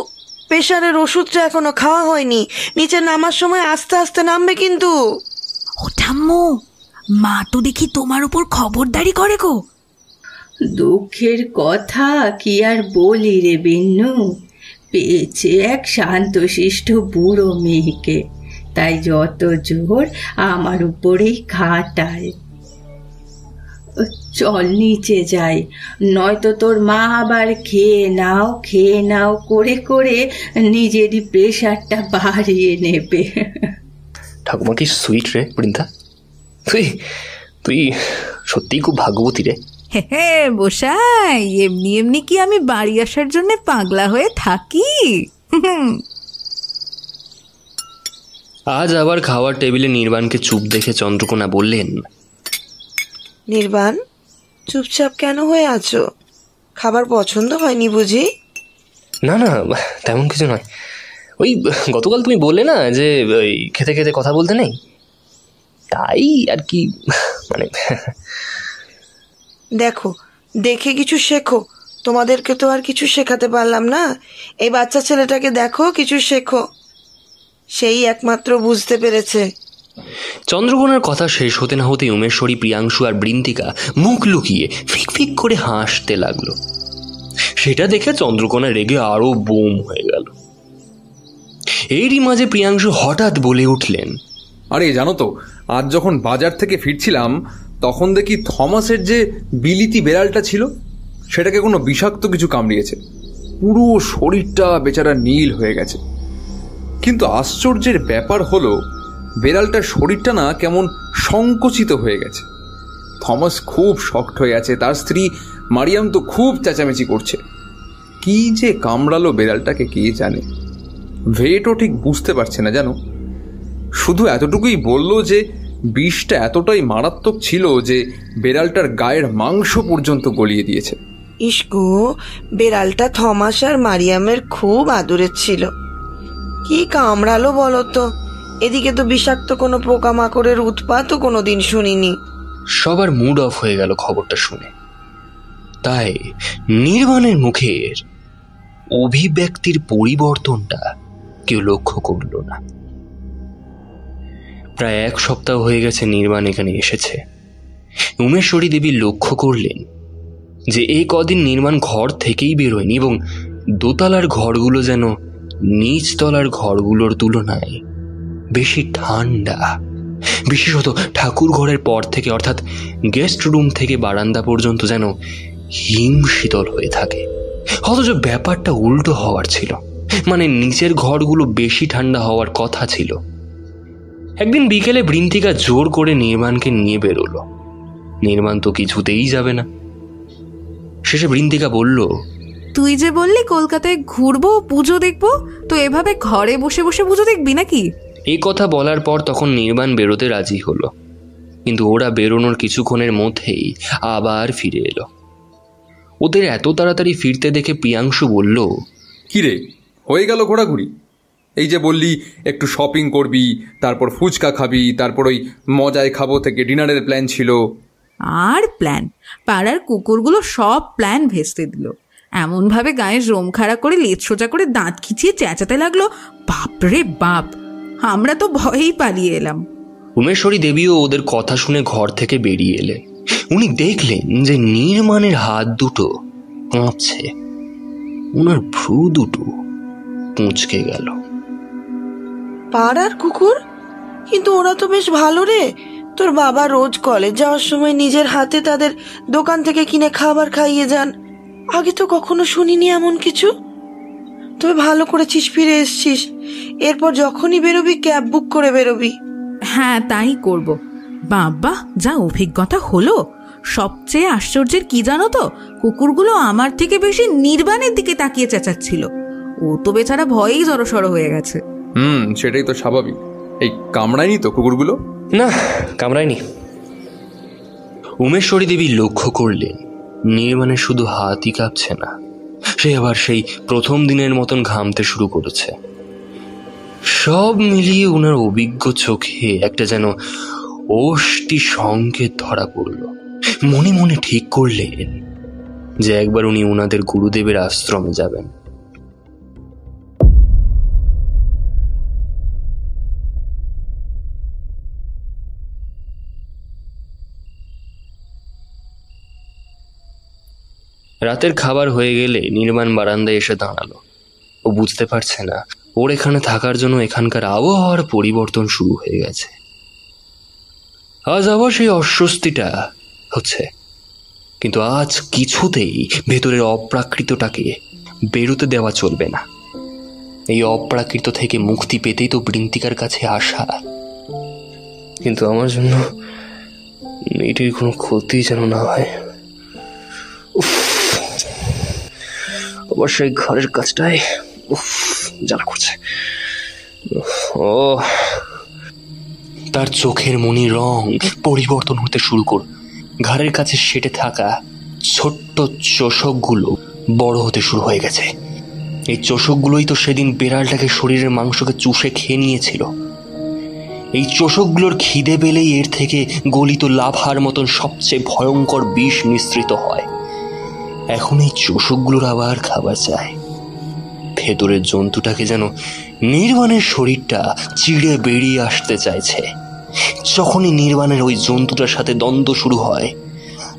প্রেশারের ওষুধটা এখনো খাওয়া হয়নি, নিচে নামার সময় আস্তে আস্তে নামবে কিন্তু। ও ঠাম্মু, মা তো দেখি তোমার উপর খবরদারি করে গো। দুঃখের কথা কি আর বলি রে বিন্নু, পেয়েছে এক শান্তশিষ্ট বুড়ো মেয়েকে, তাই যত জোর আমার উপরেই খাটায়। চল নিচে যাই, নয়তো তোর মা আবার খেয়ে নাও করে করে নিজেরই প্রেশারটা বাড়িয়ে নেবে। ঠাকুমা কি সুইট রে বৃন্দা, তুই তুই সত্যিই খুব ভাগ্যবতী রে। হে বসাই, এমনি এমনি কি আমি বাড়ি আসার জন্য পাগলা হয়ে থাকি? আজ আবার খাওয়ার টেবিলে নির্বাণকে চুপ দেখে চন্দ্রকোনা বললেন, নির্বাণ, চুপচাপ কেন হয়ে আছো? খাবার পছন্দ হয়নি বুঝি? না না, তেমন কিছু নয়, ওই গতকাল তুমি বললে না যে ওই খেতে খেতে কথা বলতে নেই, তাই আর কি, মানে। দেখো, দেখে কিছু শেখো, তোমাদেরকে তো আর কিছু শেখাতে পারলাম না, এই বাচ্চা ছেলেটাকে দেখো, কিছু শেখো, সেই একমাত্র বুঝতে পেরেছে। চন্দ্রকোনার কথা শেষ হতে না হতেই উমেশ্বরী, প্রিয়াংশু আর বৃন্তিকা মুখ লুকিয়ে ফিক ফিক করে হাসতে লাগলো। সেটা দেখে চন্দ্রকোনা রেগে আরো বোম হয়ে গেল। এরই মাঝে প্রিয়াংশু হঠাৎ বলে উঠলেন, আরে জানো তো, আজ যখন বাজার থেকে ফিরছিলাম তখন দেখি থমাসের যে বিলিতি বেড়ালটা ছিল সেটাকে কোনো বিষাক্ত কিছু কামড়িয়েছে, পুরো শরীরটা বেচারা নীল হয়ে গেছে। কিন্তু আশ্চর্যের ব্যাপার হলো বেড়ালটার শরীরটা না কেমন সংকুচিত হয়ে গেছে। থমাস খুব শক্ট হয়ে আছে, তার স্ত্রী মারিয়াম তো খুব চেঁচামেচি করছে। কি যে কামড়ালো বেড়ালটাকে কে জানে, ভেটও ঠিক বুঝতে পারছে না জানো। শুধু এতটুকুই বলল যে বিষটা এতটাই মারাত্মক ছিল যে বেড়ালটার গায়ের মাংস পর্যন্ত গলিয়ে দিয়েছে। ইস্কো, বেড়ালটা থমাস আর মারিয়ামের খুব আদরের ছিল। কি কামড়ালো বলো তো? এদিকে তো বিষাক্ত কোনো পোকামাকড়ের উৎপাতও কোনোদিন শুনিনি। সবার মুড অফ হয়ে গেল খবরটা শুনে। তাই নির্বাণের মুখের অভিব্যক্তির পরিবর্তনটা কেউ লক্ষ্য করল না। প্রায় 1 সপ্তাহ হয়ে গেছে নির্বাণ এখানে এসেছে। উমেশ্বরী দেবী লক্ষ্য করলেন যে এই কদিন নির্বাণ ঘর থেকেই বেরোয়নি এবং দোতলার ঘরগুলো যেন নিচতলার ঘরগুলোর তুলনায় বেশি ঠান্ডা। বিশেষত ঠাকুর ঘরের পর থেকে, অর্থাৎ গেস্ট রুম থেকে বারান্দা পর্যন্ত যেন হিম শীতল হয়ে থাকে। অথচ ব্যাপারটা উল্টো হওয়ার ছিল, মানে নিচের ঘরগুলো বেশি ঠান্ডা হওয়ার কথা ছিল। একদিন বিকেলে বৃন্তিকা জোর করে নির্বাণকে নিয়ে বেরোলো। নির্বাণ তো কিছুতেই যাবে না। শেষে বৃন্তিকা বলল, তুই যে বললি কলকাতায় ঘুরবো, পুজো দেখবো, তো এভাবে ঘরে বসে বসে পুজো দেখবি নাকি? এই কথা বলার পর তখন নির্বাণ বেরোতে রাজি হলো, কিন্তু ওরা বেরোনোর কিছুক্ষণের মধ্যেই আবার ফিরে এলো। ওদের এত তাড়াতাড়ি ফিরতে দেখে প্রিয়াংশু বলল, কিরে, হয়ে গেল ঘোরাঘুরি? এই যে বললি একটু শপিং করবি, তারপর ফুচকা খাবি, তারপর ওই মজায় খাবো থেকে ডিনারের প্ল্যান ছিল। আর প্ল্যান, পাড়ার কুকুরগুলো সব প্ল্যান ভেস্তে দিল। এমনভাবে গায়ে জোম খাড়া করে লেজ সোজা করে দাঁত খিচিয়ে চেঁচাতে লাগলো, বাপরে বাপ! আমরা তো ভয়েই পালিয়ে এলাম। উমেশ্বরী দেবীও ওদের কথা শুনে ঘর থেকে বেরিয়ে এলেন। উনি দেখলেন যে নির্মাণের হাত দুটো কাঁপছে, ওনার ভ্রু দুটো কুঁচকে গেল। পাড়ার কুকুর? কিন্তু ওরা তো বেশ ভালো রে। তোর বাবা রোজ কলেজ যাওয়ার সময় নিজের হাতে তাদের দোকান থেকে কিনে খাবার খাইয়ে যান। আগে তো কখনো শুনিনি এমন কিছু। তুই ভালো করেছিস ফিরে এসছিস। এরপর যখনই বেরোবি ক্যাব বুক করে বেরোবি। হ্যাঁ, তাই করব। বাবা, যা অভিজ্ঞতা হলো। সবচেয়ে আশ্চর্যের কি জানো তো, কুকুরগুলো আমার থেকে বেশি নির্বাণের দিকে তাকিয়ে চেঁচাচ্ছিল। ও তো বেচারা ভয়েই জড়সড় হয়ে গেছে। সেটাই তো স্বাভাবিক। এই কামড়ায়নি তো কুকুরগুলো? না, কামড়ায়নি। উমেশ্বরী দেবী লক্ষ্য করলেন নির্মাণের শুধু হাতই কাঁপছে না, সে আবার সেই প্রথম দিনের মতন ঘামতে শুরু করেছে। সব মিলিয়ে ওনার অভিজ্ঞ চোখে একটা যেন অষ্টি সংকেত ধরা পড়ল। মনে মনে ঠিক করলেন যে একবার উনি ওনাদের গুরুদেবের আশ্রমে যাবেন। রাতের খাবার হয়ে গেলে নির্মাণ বারান্দায় এসে দাঁড়ালো। ও বুঝতে পারছে না ওর এখানে থাকার জন্য এখানকার আবহাওয়ার পরিবর্তন শুরু হয়ে গেছে। আজ আবার সেই অস্বস্তিটা হচ্ছে, কিন্তু আজ কিছুতেই ভেতরের অপ্রাকৃতটাকে বেরোতে দেওয়া চলবে না। এই অপ্রাকৃত থেকে মুক্তি পেতেই তো বৃন্তিকার কাছে আসা। কিন্তু আমার জন্য মেয়েটির কোনো ক্ষতি যেন না হয়। আবার সেই ঘরের কাজটাই জ্বালা করছে। ও, তার চোখের মনি রং পরিবর্তন হতে শুরু করল। ঘাড়ের কাছে সেটে থাকা ছোট্ট চোষকগুলো বড় হতে শুরু হয়ে গেছে। এই চোষকগুলোই তো সেদিন বেড়ালটাকে শরীরের মাংসকে চুষে খেয়ে নিয়েছিল। এই চোষকগুলোর খিদে পেলেই এর থেকে গলিত লাভার মতন সবচেয়ে ভয়ঙ্কর বিষ মিশ্রিত হয়। এখন এই চোষকগুলোর আবার খাবার চায়। ভেতরের জন্তুটাকে যেন নির্বাণের শরীরটা চিড়ে বেরিয়ে আসতে চাইছে। যখনই নির্বাণের ওই জন্তুটার সাথে দ্বন্দ্ব শুরু হয়,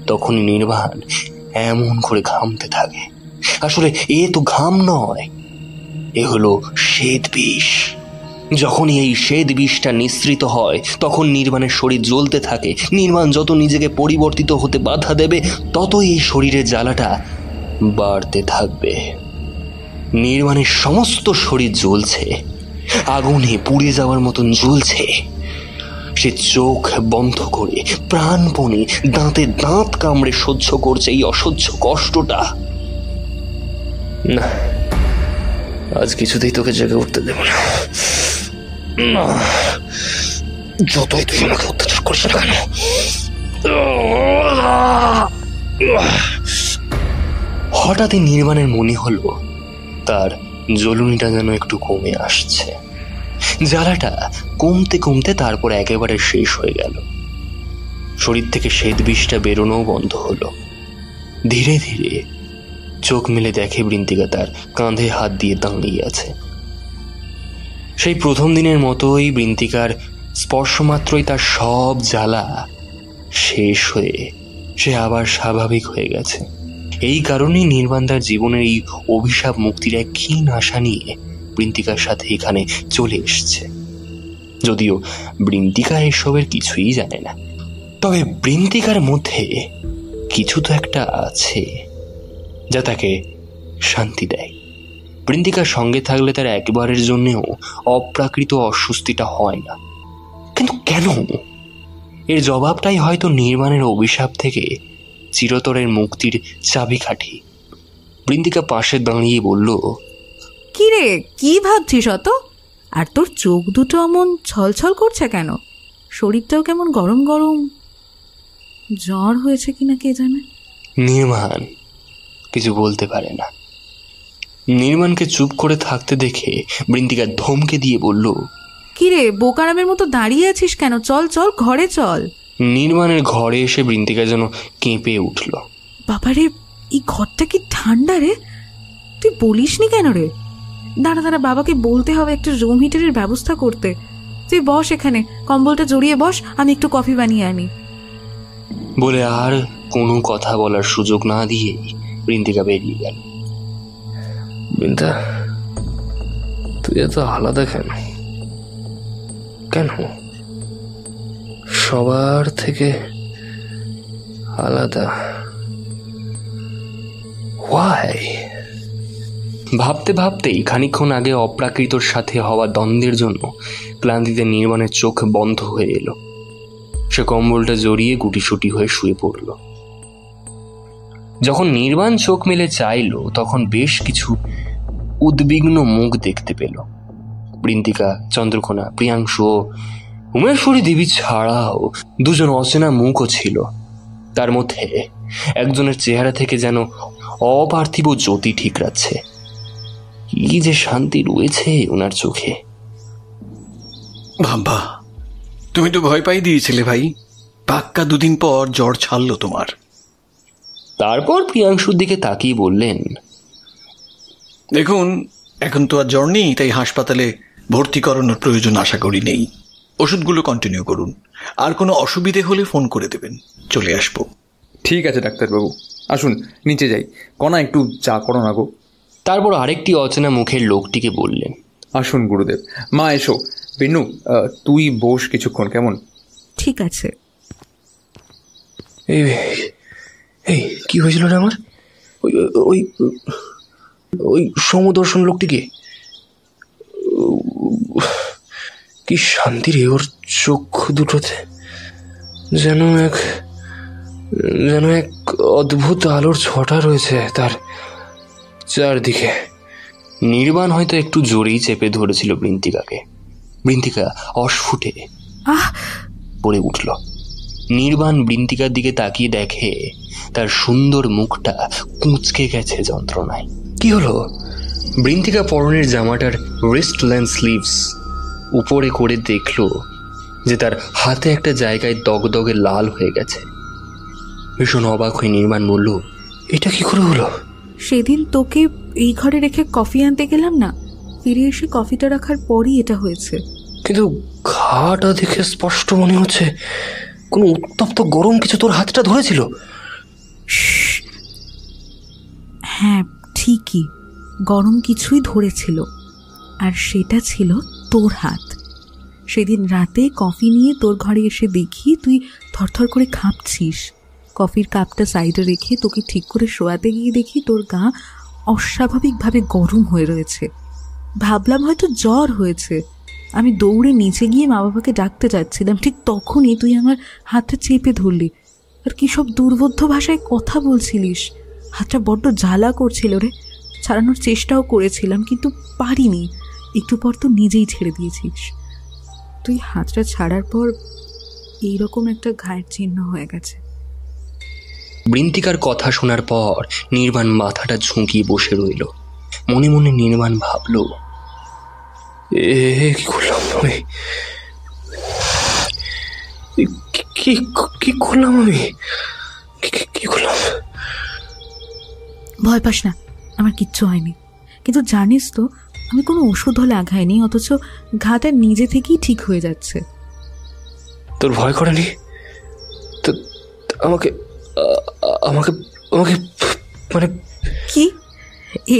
তখনই নির্বাণ এমন করে ঘামতে থাকে। আসলে এ তো ঘাম নয়, এ হলো শ্বেত বিষ। যখনই এই শ্বেত বিষটা নিঃসৃত হয়, তখন নির্বাণের শরীর জ্বলতে থাকে। নির্বাণ যত নিজেকে পরিবর্তিত হতে বাধা দেবে, ততই এই শরীরের জ্বালাটা বাড়তে থাকবে। নির্বাণের সমস্ত শরীর জ্বলছে, আগুনে পুড়ে যাওয়ার মতন জ্বলছে। সে চোখ বন্ধ করে প্রাণপণে দাঁতে দাঁত কামড়ে সহ্য করছে এই অসহ্য কষ্টটা। না, আজ কিছুতেই তোকে জেগে উঠতে দেব না। যতই তুই আমাকে অত্যাচার করিস না কেন। হঠাৎই নির্বাণের মনে হলো তার জ্বলুনিটা যেন একটু কমে আসছে। জ্বালাটা কমতে কমতে তারপর একেবারে শেষ হয়ে গেল। শরীর থেকে শ্বেত বিষটা বেরোনোও বন্ধ হলো। ধীরে ধীরে চোখ মেলে দেখে বৃন্তিকা তার কাঁধে হাত দিয়ে দাঁড়িয়ে আছে। সেই প্রথম দিনের মতোই বৃন্তিকার স্পর্শমাত্রই তার সব জ্বালা শেষ হয়ে সে আবার স্বাভাবিক হয়ে গেছে। এই কারণেই নির্বাণ তার জীবনের এই অভিশাপ মুক্তির এক ক্ষীণ আশা নিয়ে বৃন্তিকার সাথে এখানে চলে এসছে। যদিও বৃন্তিকা এসবের কিছুই জানে না, তবে বৃন্তিকার মধ্যে কিছু তো একটা আছে যা তাকে শান্তি দেয়। বৃন্তিকার সঙ্গে থাকলে তার একবারের জন্যেও অপ্রাকৃত অস্বস্তিটা হয় না। কিন্তু কেন? এর জবাবটাই হয়তো নির্বাণের অভিশাপ থেকে চিরতরের মুক্তির চাবিকাঠি। বৃন্তিকা পাশে দাঁড়িয়ে বলল, কি রে, কি ভাবছিস অত? আর তোর চোখ দুটো এমন ছলছল করছে কেন? শরীরটাও কেমন গরম গরম। জ্বর হয়েছে কিনা কে জানে। নির্বাণ কিছু বলতে পারে না। নির্বাণকে চুপ করে থাকতে দেখে বৃন্তিকা ধমকে দিয়ে বলল, কি রে, বোকারামের মতো দাঁড়িয়ে আছিস কেন? চল চল, ঘরে চল। নির্বাণের ঘরে এসে বৃন্তিকা যেন কেঁপে উঠল। বাবারে, এই ঘরটা কি ঠান্ডা রে! তুই বলিসনি কেন রে? দাঁড়া দাঁড়া, বাবাকে বলতে হবে একটা রুম হিটারের ব্যবস্থা করতে। তুই বস এখানে, কম্বলটা জড়িয়ে বস, আমি একটু কফি বানিয়ে আনি। বলে আর কোনো কথা বলার সুযোগ না দিয়ে বৃন্তিকা বেরিয়ে গেল। বৃন্দা, তুই এত আলাদা কেন? কেন সবার থেকে আলাদা? Why? ভাবতে ভাবতেই খানিকক্ষণ আগে অপ্রাকৃতর সাথে হওয়া দ্বন্দ্বের জন্য ক্লান্তিতে নির্বাণের চোখ বন্ধ হয়ে এলো। সে কম্বলটা জড়িয়ে গুটিসুটি হয়ে শুয়ে পড়ল। যখন নির্বাণ চোখ মেলে চাইল, তখন বেশ কিছু উদ্বিগ্ন মুখ দেখতে পেল। বৃন্তিকা, চন্দ্রকোনা, প্রিয়াংশু ও উমেশ্বরী দেবী ছাড়াও দুজন অচেনা মুখও ছিল। তার মধ্যে একজনের চেহারা থেকে যেন অপার্থিব জ্যোতি ঠিকরাচ্ছে। কি যে শান্তি রয়েছে ওনার চোখে। বাবা, তুমি তো ভয় পাই দিয়েছিলে ভাই। পাক্কা 2 দিন পর জ্বর ছাড়লো তোমার। তারপর প্রিয়াংশুর দিকে তাকিয়ে বললেন, দেখুন, এখন তো আর জ্বর নেই, তাই হাসপাতালে ভর্তি করানোর প্রয়োজন আশা করি নেই। ওষুধগুলো কন্টিনিউ করুন, আর কোনো অসুবিধে হলে ফোন করে দেবেন, চলে আসবো। ঠিক আছে ডাক্তারবাবু, আসুন নিচে যাই। কণা, একটু চা করো না গো। তারপর আরেকটি অচেনা মুখের লোকটিকে বললেন, আসুন গুরুদেব। মা এসো। বিন্নু, তুই বস কিছুক্ষণ, কেমন? ঠিক আছে। এই এই কি হয়েছিল রে আমার? ওই ওই সমদর্শন লোকটিকে কি শান্তি রে! ওর চোখ দুটোতে যেন এক অদ্ভুত আলোর ছটা রয়েছে তার চারদিকে। নির্বাণ হয়তো একটু জোরেই চেপে ধরেছিল বৃন্তিকাকে। বৃন্তিকা অস্ফুটে পড়ে উঠল। নির্বাণ বৃন্তিকার দিকে তাকিয়ে দেখে তার সুন্দর মুখটা কুঁচকে গেছে যন্ত্রণায়। কি হলো? বৃন্তিকা পরনের জামাটার রিস্ট লেন্থ স্লিভস উপরে করে দেখল যে তার হাতে একটা জায়গায় দগদগে লাল হয়ে গেছে। ভীষণ অবাক হয়ে নির্বাণ বলল, এটা কি করে হলো? সেদিন তোকে এই ঘরে রেখে কফি আনতে গেলাম না, ফিরে এসে কফিটা রাখার পরই এটা হয়েছে। কিন্তু ঘাটা দেখে স্পষ্ট মনে হচ্ছে কোনো উত্তপ্ত গরম কিছু তোর হাতটা ধরেছিল। হ্যাঁ, ঠিকই, গরম কিছুই ধরেছিল, আর সেটা ছিল তোর হাত। সেদিন রাতে কফি নিয়ে তোর ঘরে এসে দেখি তুই থরথর করে কাঁপছিস। কফির কাপটা সাইডে রেখে তোকে ঠিক করে শোয়াতে গিয়ে দেখি তোর গা অস্বাভাবিকভাবে গরম হয়ে রয়েছে। ভাবলাম হয়তো জ্বর হয়েছে। আমি দৌড়ে নিচে গিয়ে মা বাবাকে ডাকতে যাচ্ছিলাম, ঠিক তখনই তুই আমার হাতটা চেপে ধরলি, আর কি সব দুর্বোধ্য ভাষায় কথা বলছিলিস। হাতটা বড্ড জ্বালা করছিল রে, ছাড়ানোর চেষ্টাও করেছিলাম কিন্তু পারিনি। একটু পর তো নিজেই ছেড়ে দিয়েছিস। তুই হাতটা ছাড়ার পর এইরকম একটা ঘায়ের চিহ্ন হয়ে গেছে। বৃন্তিকার কথা শোনার পর নির্বাণ মাথাটা ঝুঁকিয়ে বসে রইল। মনে মনে নির্বাণ ভাবল, কি করলাম আমি? কি করলাম আমি? কি করলাম? ভয় পাস না, আমার কিচ্ছু হয়নি। কিন্তু জানিস তো, আমি কোনো ওষুধও লাগাইনি, অথচ ঘাটা নিজে থেকেই ঠিক হয়ে যাচ্ছে। তোর ভয় করেনি? তো আমাকে আমাকে আমাকে মানে কি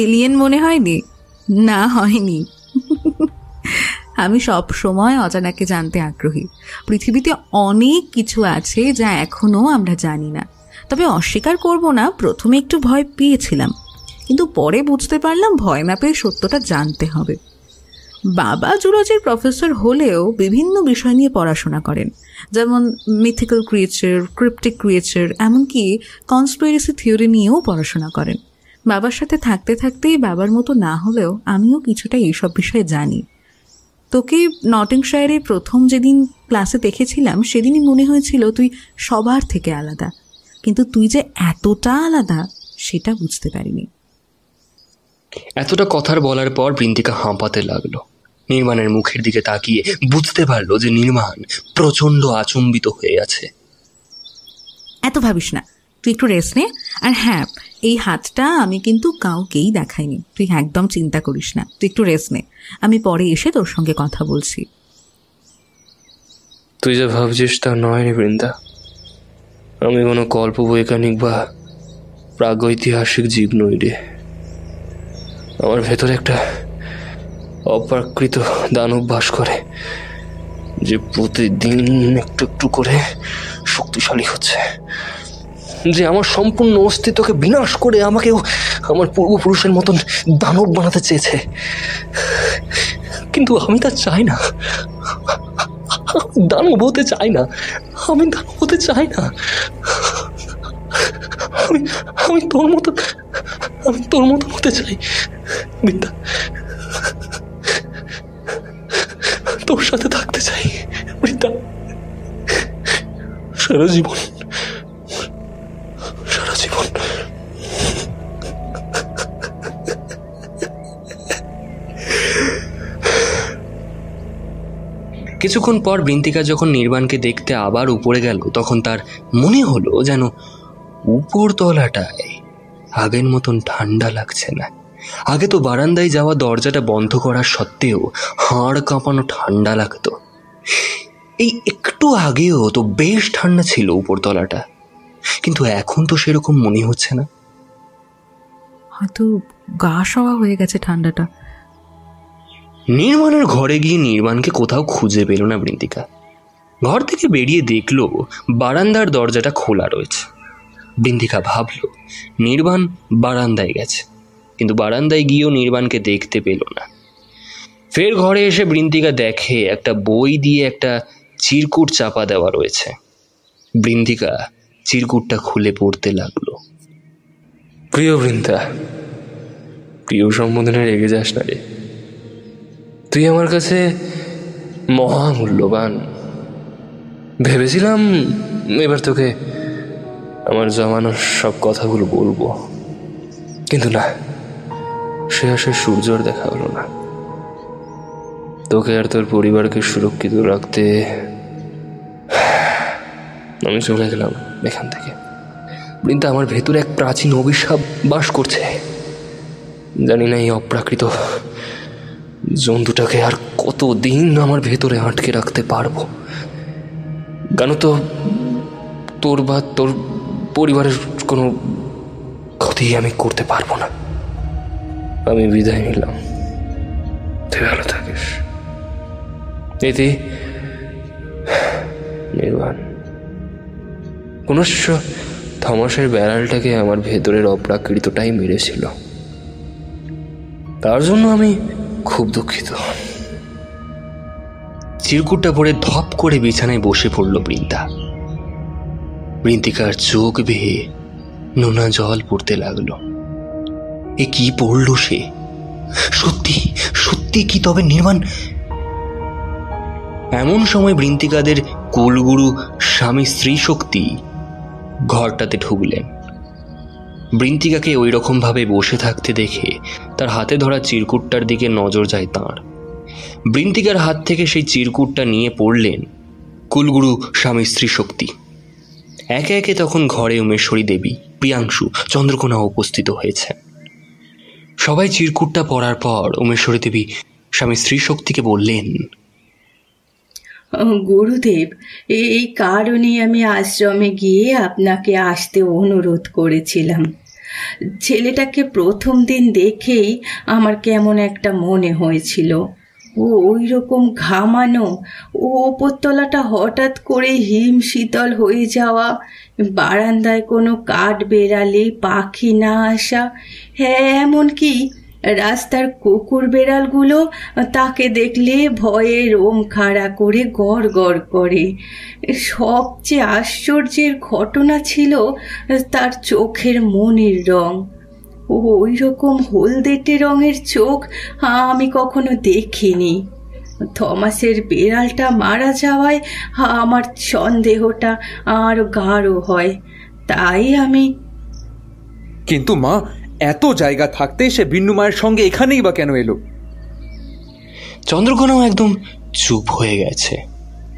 এলিয়েন মনে হয়নি? না, হয়নি। আমি সব সময় অজানাকে জানতে আগ্রহী। পৃথিবীতে অনেক কিছু আছে যা এখনো আমরা জানি না। তবে অস্বীকার করব না, প্রথমে একটু ভয় পেয়েছিলাম, কিন্তু পরে বুঝতে পারলাম ভয় না পেয়ে সত্যটা জানতে হবে। বাবা জুলজির প্রফেসর হলেও বিভিন্ন বিষয় নিয়ে পড়াশোনা করেন, যেমন মিথিক্যাল ক্রিয়েচার, ক্রিপ্টিক ক্রিয়েচার, এমনকি কনস্পিরেসি থিওরি নিয়েও পড়াশোনা করেন। বাবার সাথে থাকতে থাকতেই বাবার মতো না হলেও আমিও কিছুটা এইসব বিষয়ে জানি। তোকে নটিংশায়ারে প্রথম যেদিন ক্লাসে দেখেছিলাম সেদিনই মনে হয়েছিল তুই সবার থেকে আলাদা, কিন্তু তুই যে এতটা আলাদা সেটা বুঝতে পারিনি। এতটা কথার বলার পর বৃন্তিকা হাঁপাতে লাগলো। নির্মাণের মুখের দিকে তাকিয়ে বুঝতে পারলো যে নির্মাণ প্রচন্ড আচম্বিত হয়ে আছে। এত ভাবিস না, তুই একটু রেস্ট নে। আর হ্যাঁ, এই হাতটা আমি কিন্তু কাউকেই দেখাইনি, তুই একদম চিন্তা করিস না। তুই একটু রেস্ট নে, আমি পরে এসে তোর সঙ্গে কথা বলছি। তুই যা ভাবছিস তা নয় রে বৃন্দা। আমি কোনো কল্পবৈজ্ঞানিক বা প্রাগৈতিহাসিক জীব নই রে। আমার ভেতরে একটা অপ্রাকৃত দানব বাস করে, যে প্রতিদিন একটু একটু করে শক্তিশালী হচ্ছে, যে আমার সম্পূর্ণ অস্তিত্বকে বিনাশ করে আমাকেও আমার পূর্বপুরুষের মতন দানব বানাতে চেয়েছে। কিন্তু আমি তা চাই না, দানব হতে চাই না, আমি দানব হতে চাই না। আমি তোর মতন হতে চাই বিদ্যা, তোর সাথে থাকতে চাই বিদ্যা, সারা জীবন। কিছুক্ষণ পর বৃন্তিকা যখন নির্বাণকে দেখতে আবার উপরে গেল, তখন তার মনে হলো যেন উপরতলাটায় আগের মতন ঠান্ডা লাগছে না। আগে তো বারান্দায় যাওয়া দরজাটা বন্ধ করার সত্ত্বেও হাড় কাঁপানো ঠান্ডা লাগতো, এই একটু আগেও তো বেশ ঠান্ডা ছিল উপরতলাটা, কিন্তু এখন তো সেরকম মনে হচ্ছে না। হয়তো গা সওয়া হয়ে গেছে ঠান্ডাটা। নির্বাণের ঘরে গিয়ে নির্বাণকে কোথাও খুঁজে পেল না বৃন্তিকা। ঘর থেকে বেরিয়ে দেখলো বারান্দার দরজাটা খোলা রয়েছে। বৃন্তিকা ভাবল নির্বাণ বারান্দায় গেছে, কিন্তু বারান্দায় গিয়েও নির্বাণকে দেখতে পেল না। ফের ঘরে এসে বৃন্তিকা দেখে একটা বই দিয়ে একটা চিরকুট চাপা দেওয়া রয়েছে। বৃন্তিকা চিরকুটটা খুলে পড়তে লাগলো। প্রিয় বৃন্দা, প্রিয় সম্বোধনে রেগে যাস না রে। তুই আমার কাছে মহামূল্যবান। ভেবেছিলাম এবার তোকে আমার জমানো সব কথাগুলো বলবো, কিন্তু না, সে আসে সূর্যর দেখা হলো না। তোকে আর তোর পরিবারকে সুরক্ষিত রাখতে আমি চলে গেলাম এখান থেকে। বৃন্দা, আমার ভেতরে এক প্রাচীন অভিশাপ বাস করছে। জানি না এই অপ্রাকৃত জন্তুটাকে আর কতদিন আমার ভেতরে আটকে রাখতে পারবো। কেন তো তোর বা তোর পরিবারের কোনো ক্ষতি আমি করতে পারবো না। আমি বিদায় নিলাম, তুই ভালো থাকিস। এতে নির্বাণ। পুনশ্চ থমাসের বেড়ালটাকে আমার ভেতরের অপ্রাকৃতটাই মেরেছিল, তার জন্য আমি খুব দুঃখিত। চিরকুটটা পরে ধপ করে বিছানায় বসে পড়ল বৃন্দা। বৃন্তিকার চোখ বেয়ে নোনা জল পড়তে লাগলো। এ কি পড়ল সে? সত্যি সত্যি কি তবে নির্বাণ? এমন সময় বৃন্তিকাদের কুলগুরু স্বামী স্ত্রী শক্তি ঘরটাতে ঢুকলেন। বৃন্তিকাকে ওই রকম ভাবে বসে থাকতে দেখে তার হাতে ধরা চিরকুটটার দিকে নজর যায় তাঁর। বৃন্তিকার হাত থেকে সেই চিরকুটটা নিয়ে পড়লেন কুলগুরু স্বামী স্ত্রী শক্তি। একে একে তখন ঘরে উমেশ্বরী দেবী, প্রিয়াংশু, চন্দ্রকোনা উপস্থিত হয়েছে। সবাই চিরকুটটা পড়ার পর উমেশ্বরী দেবী স্বামী স্ত্রী শক্তিকে বললেন, গুরুদেব, এই কারণে আমি আশ্রমে গিয়ে আপনাকে আসতে অনুরোধ করেছিলাম। ছেলেটাকে প্রথম দিন দেখেই আমার কেমন একটা মনে হয়েছিল। ও ওই রকম ঘামানো, ও ওপরতলাটা হঠাৎ করে হিম শীতল হয়ে যাওয়া, বারান্দায় কোনো কাঠ বেড়ালে পাখি না আসা, হ্যাঁ এমনকি রাস্তার কুকুর বেড়ালগুলো তাকে দেখলে ভয়ে রোম খাড়া করে গড় গড় করে। সবচেয়ে আশ্চর্যের ঘটনা ছিল তার চোখের মনির রং। ওই রকম হলদেটে রঙের চোখ আমি কখনো দেখিনি। থমাসের বেড়ালটা মারা যাওয়ায় আমার সন্দেহটা আরো গাঢ় হয়। তাই আমি। কিন্তু মা, এত জায়গা থাকতে সে বিন্নু মায়ের সঙ্গে এখানেই বা কেন এলো? চন্দ্রকোনাও একদম চুপ হয়ে গেছে।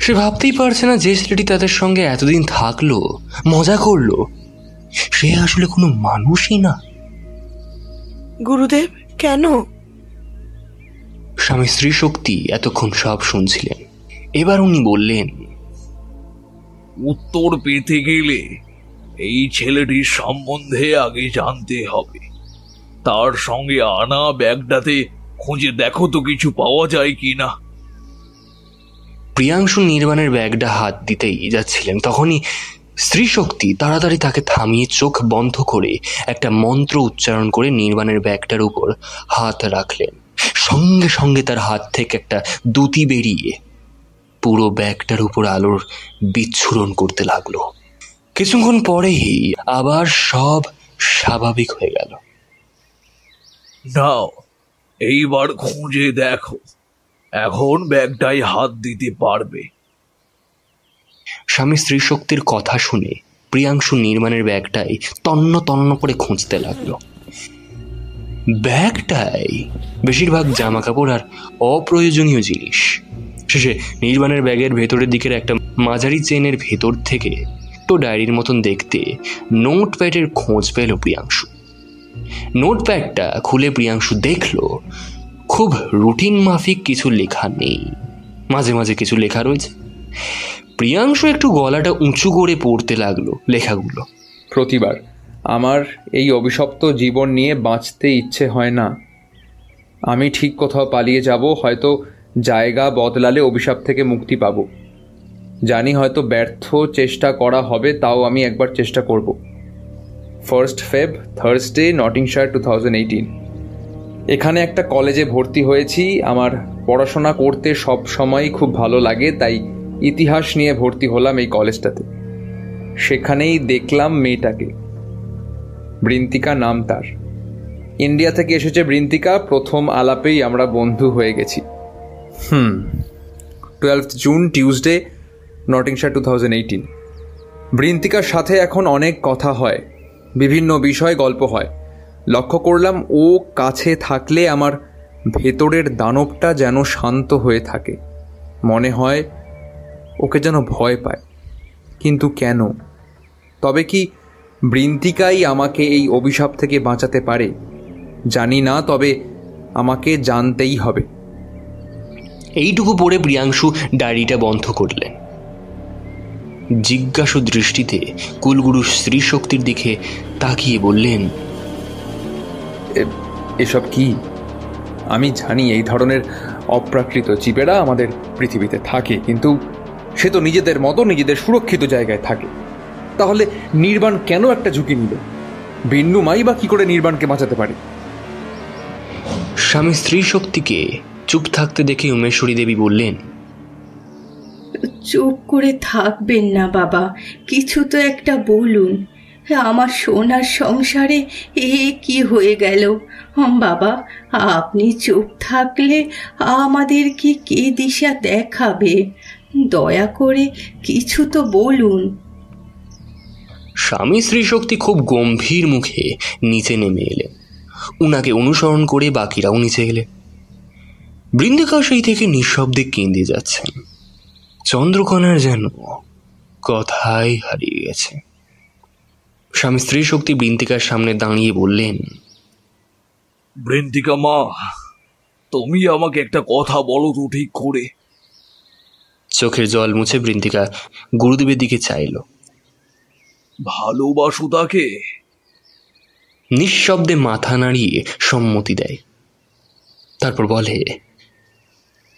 সে ভাবতেই পারছে না যে ছেলেটি তাদের সঙ্গে এতদিন থাকলো, মজা করলো, সে আসলে কোনো মানুষই না। গুরুদেব, কেন? স্বামী স্ত্রী শক্তি এতক্ষণ সব শুনছিলেন। এবার উনি বললেন, উত্তর পেতে গেলে এই ছেলেটির সম্বন্ধে আগে জানতে হবে। তার সঙ্গে আনা ব্যাগটাতে খুঁজে দেখো তো কিছু পাওয়া যায় কিনা। প্রিয়াংশু নির্বাণের ব্যাগটা হাত দিতেই যাচ্ছিলেন, তখনই স্ত্রীশক্তি তাড়াতাড়ি তাকে থামিয়ে চোখ বন্ধ করে একটা মন্ত্র উচ্চারণ করে নির্বাণের ব্যাগটার উপর হাত রাখলেন। সঙ্গে সঙ্গে তার হাত থেকে একটা দুতি বেরিয়ে পুরো ব্যাগটার উপর আলোর বিচ্ছুরণ করতে লাগলো। কিছুক্ষণ পরেই আবার সব স্বাভাবিক হয়ে গেল। নাও এইবার খুঁজে দেখো, এখন ব্যাগটাই হাত দিতে পারবে। স্বামী স্ত্রী শক্তির কথা শুনে প্রিয়াংশু নির্মাণের ব্যাগটাই তন্ন তন্ন করে খুঁজতে লাগলো। ব্যাগটাই বেশিরভাগ জামা কাপড় আর অপ্রয়োজনীয় জিনিস। শেষে নির্বাণের ব্যাগের ভেতরের দিকের একটা মাঝারি চেনের ভেতর থেকে তো ডায়েরির মতন দেখতে নোটপ্যাডের খোঁজ পেল প্রিয়াংশু। নোটপ্যাডটা খুলে প্রিয়াংশু দেখলো খুব রুটিন মাফিক কিছু লেখা নেই, মাঝে মাঝে কিছু লেখা রয়েছে। প্রিয়াংশু একটু গলাটা উঁচু করে পড়তে লাগলো লেখাগুলো। প্রতিবার আমার এই অভিশপ্ত জীবন নিয়ে বাঁচতে ইচ্ছে হয় না। আমি ঠিক কোথাও পালিয়ে যাব, হয়তো জায়গা বদলালে অভিশাপ থেকে মুক্তি পাব। জানি হয়তো ব্যর্থ চেষ্টা করা হবে, তাও আমি একবার চেষ্টা করব। 1 Feb, থার্সডে, নটিংশায়ার, 2018। এখানে একটা কলেজে ভর্তি হয়েছি। আমার পড়াশোনা করতে সব সময়ই খুব ভালো লাগে, তাই ইতিহাস নিয়ে ভর্তি হলাম এই কলেজটাতে। সেখানেই দেখলাম মেয়েটাকে, বৃন্তিকা নাম তার। ইন্ডিয়া থেকে এসেছে বৃন্তিকা। প্রথম আলাপেই আমরা বন্ধু হয়ে গেছি। 12 জুন, টিউসডে, নটিংশায়ার, 2018। বৃন্তিকার সাথে এখন অনেক কথা হয়, বিভিন্ন বিষয় গল্প হয়। লক্ষ্য করলাম ও কাছে থাকলে আমার ভেতরের দানবটা যেন শান্ত হয়ে থাকে। মনে হয় ওকে যেন ভয় পায়, কিন্তু কেন? তবে কি বৃন্তিকাই আমাকে এই অভিশাপ থেকে বাঁচাতে পারে? জানি না, তবে আমাকে জানতেই হবে। এইটুকু পড়ে প্রিয়াংশু ডায়েরিটা বন্ধ করলেন। জিজ্ঞাসু দৃষ্টিতে কুলগুরু স্ত্রী শক্তির দিকে তাকিয়ে বললেন, এসব কি? আমি জানি এই ধরনের অপ্রাকৃত জীবেরা আমাদের পৃথিবীতে থাকে, কিন্তু সে তো নিজেদের মতো নিজেদের সুরক্ষিত জায়গায় থাকে। তাহলে নির্বাণ কেন একটা ঝুঁকি নিল? বিন্নু মাই বা কি করে নির্বাণকে বাঁচাতে পারে? স্বামী স্ত্রী শক্তিকে চুপ থাকতে দেখে উমেশ্বরী দেবী বললেন, চুপ করে থাকবেন না বাবা, কিছু তো একটা বলুন। আমার সোনার সংসারে কি হয়ে গেল? বাবা, আপনি চুপ থাকলে আমাদেরকে কে দিশা দেখাবে? দয়া করে কিছু তো বলুন। স্বামী স্ত্রী শক্তি খুব গম্ভীর মুখে নিচে নেমে এলেন। উনাকে অনুসরণ করে বাকিরাও নিচে এলেন। বৃন্দিকা সেই থেকে নিঃশব্দে কেঁদে যাচ্ছেন। চন্দ্রকোনার যেন কথাই হারিয়ে গেছে। স্বামী স্ত্রী শক্তি বৃন্তিকার সামনে দাঁড়িয়ে বললেন, বৃন্তিকা মা, তুমি আমাকে একটা কথা বলো তো ঠিক করে। চোখের জল মুছে বৃন্তিকা গুরুদেবের দিকে চাইল। ভালোবাসো তাকে? নিঃশব্দে মাথা নাড়িয়ে সম্মতি দেয়। তারপর বলে,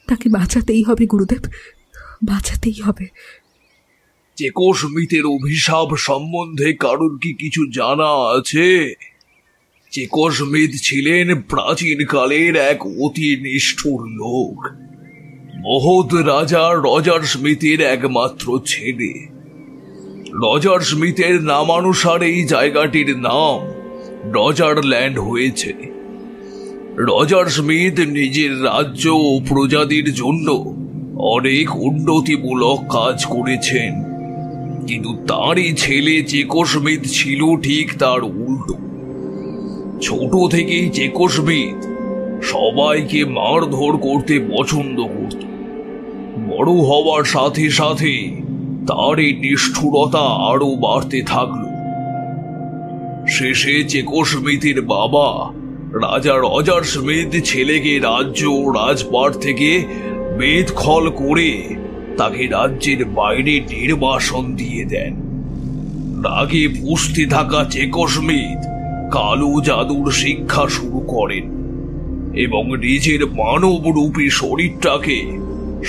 তাকে বাঁচাতেই হবে গুরুদেব, বাঁচাতেই হবে। চেকোস্মিথের অভিশাপ সম্বন্ধে কারোর কি কিছু জানা আছে? চেকোস্মিথ ছিলেন প্রাচীনকালের এক অতি নিষ্ঠুর লোক, মহৎ রাজা রজার স্মিথের একমাত্র ছেলে। রজার স্মিথের নামানুসারে এই জায়গাটির নাম রজার ল্যান্ড হয়েছে। রজার স্মিথ নিজের রাজ্য ও প্রজাদের জন্য অনেক উন্নতিমূলক কাজ করেছেন, কিন্তু তারই ছেলে চেকোস্মিথ ছিল ঠিক তার উল্টো। ছোট থেকেই চেকোস্মিথ সবাইকে মারধর করতে পছন্দ করত। বড় হওয়ার সাথে সাথে তার এই নিষ্ঠুরতা আরো বাড়তে থাকল। শেষে চেকোস্মিথের বাবা রাজা রজার স্মিথ ছেলেকে রাজ্য ও রাজপাট থেকে বেদখল করে তাকে রাজ্যের বাইরে নির্বাসন দিয়ে দেন। রাগে পুষতে থাকা চেকোস্মিথ কালো জাদুর শিক্ষা শুরু করেন এবং নিজের মানবরূপী শরীরটাকে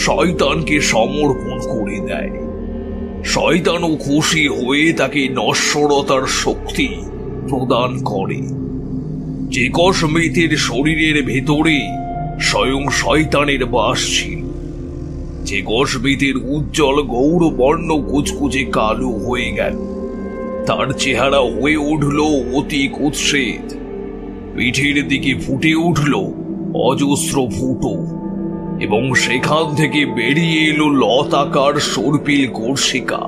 শয়তানকে সমর্পণ করে দেয়। শয়তানও খুশি হয়ে তাকে নশ্বরতার শক্তি প্রদান করে। চেকোস্মিথের শরীরের ভেতরে স্বয়ং শয়তানের বাস ছিল। চেকোস্মিথের উজ্জ্বল গৌরবর্ণ কুচকুচে কালো হয়ে গেল। তার চেহারা হয়ে উঠল অতি কুৎসিত। পিঠের দিকে ফুটে উঠল অজস্র ফুটো এবং সেখান থেকে বেরিয়ে এলো লতাকার সর্পিল কর্ষিকা,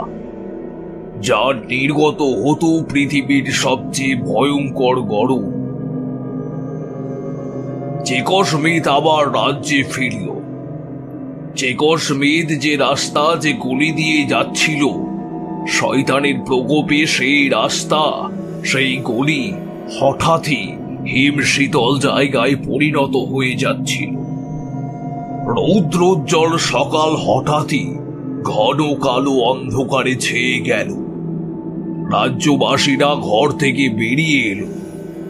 যা নির্গত হতো পৃথিবীর সবচেয়ে ভয়ঙ্কর গরম। চেকোস্মিথ আবার রাজ্যে ফিরল। চেকোস্মিথ যে রাস্তা, যে গলি দিয়ে যাচ্ছিল, শয়তানের প্রকোপে সেই রাস্তা, সেই গলি হঠাৎই হিম শীতল জায়গায় পরিণত হয়ে যাচ্ছিল। রৌদ্রোজ্জ্বল সকাল হঠাৎই ঘন কালো অন্ধকারে ছেয়ে গেল। রাজ্যবাসীরা ঘর থেকে বেরিয়ে এলো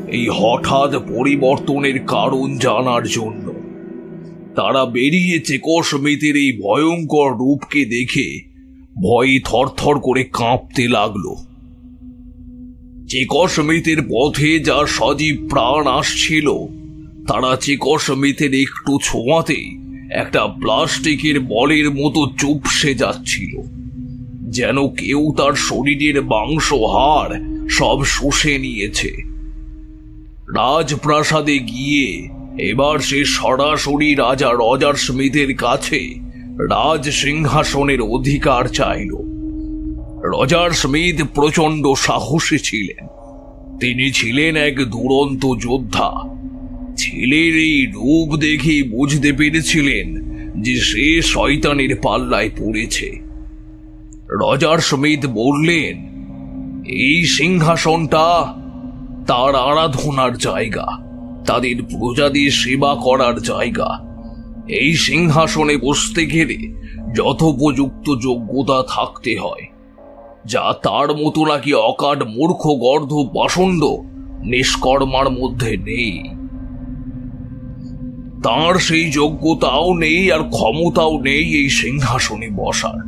এই হঠাৎ পরিবর্তনের কারণ জানার জন্য। তারা বেরিয়ে চেকোস্মিথের এই ভয়ঙ্কর রূপকে দেখে ভয়ে থরথর করে কাঁপতে লাগলো। চেকোস্মিথের পথে যা সজীব প্রাণ আসছিল, তারা চেকোস্মিথের একটু ছোঁয়াতে একটা প্লাস্টিকের বলের মতো চুপসে যাচ্ছিল, যেন কেউ তার শরীরের মাংস হাড় সব শুষে নিয়েছে। রাজপ্রাসাদে গিয়ে এবার সে সরাসরি রাজা রজার স্মিথের কাছে রাজ সিংহাসনের অধিকার চাইল। রজার স্মিথ প্রচন্ড সাহসী ছিলেন। তিনি ছিলেন এক দুরন্ত যোদ্ধা। ছেলের এই রূপ দেখে বুঝতে পেরেছিলেন যে সে শয়তানের পাল্লায় পড়েছে। রজার স্মিথ বললেন, এই সিংহাসনটা তার আরাধনার জায়গা, তাদের প্রজাদের সেবা করার জায়গা। এই সিংহাসনে বসতে গেলে যথোপযুক্ত যোগ্যতা থাকতে হয়, যা তার মতো নাকি অকাট মূর্খ গর্ধ পাষণ্ড নিষ্কর্মার মধ্যে নেই। তার সেই যোগ্যতাও নেই আর ক্ষমতাও নেই এই সিংহাসনে বসার।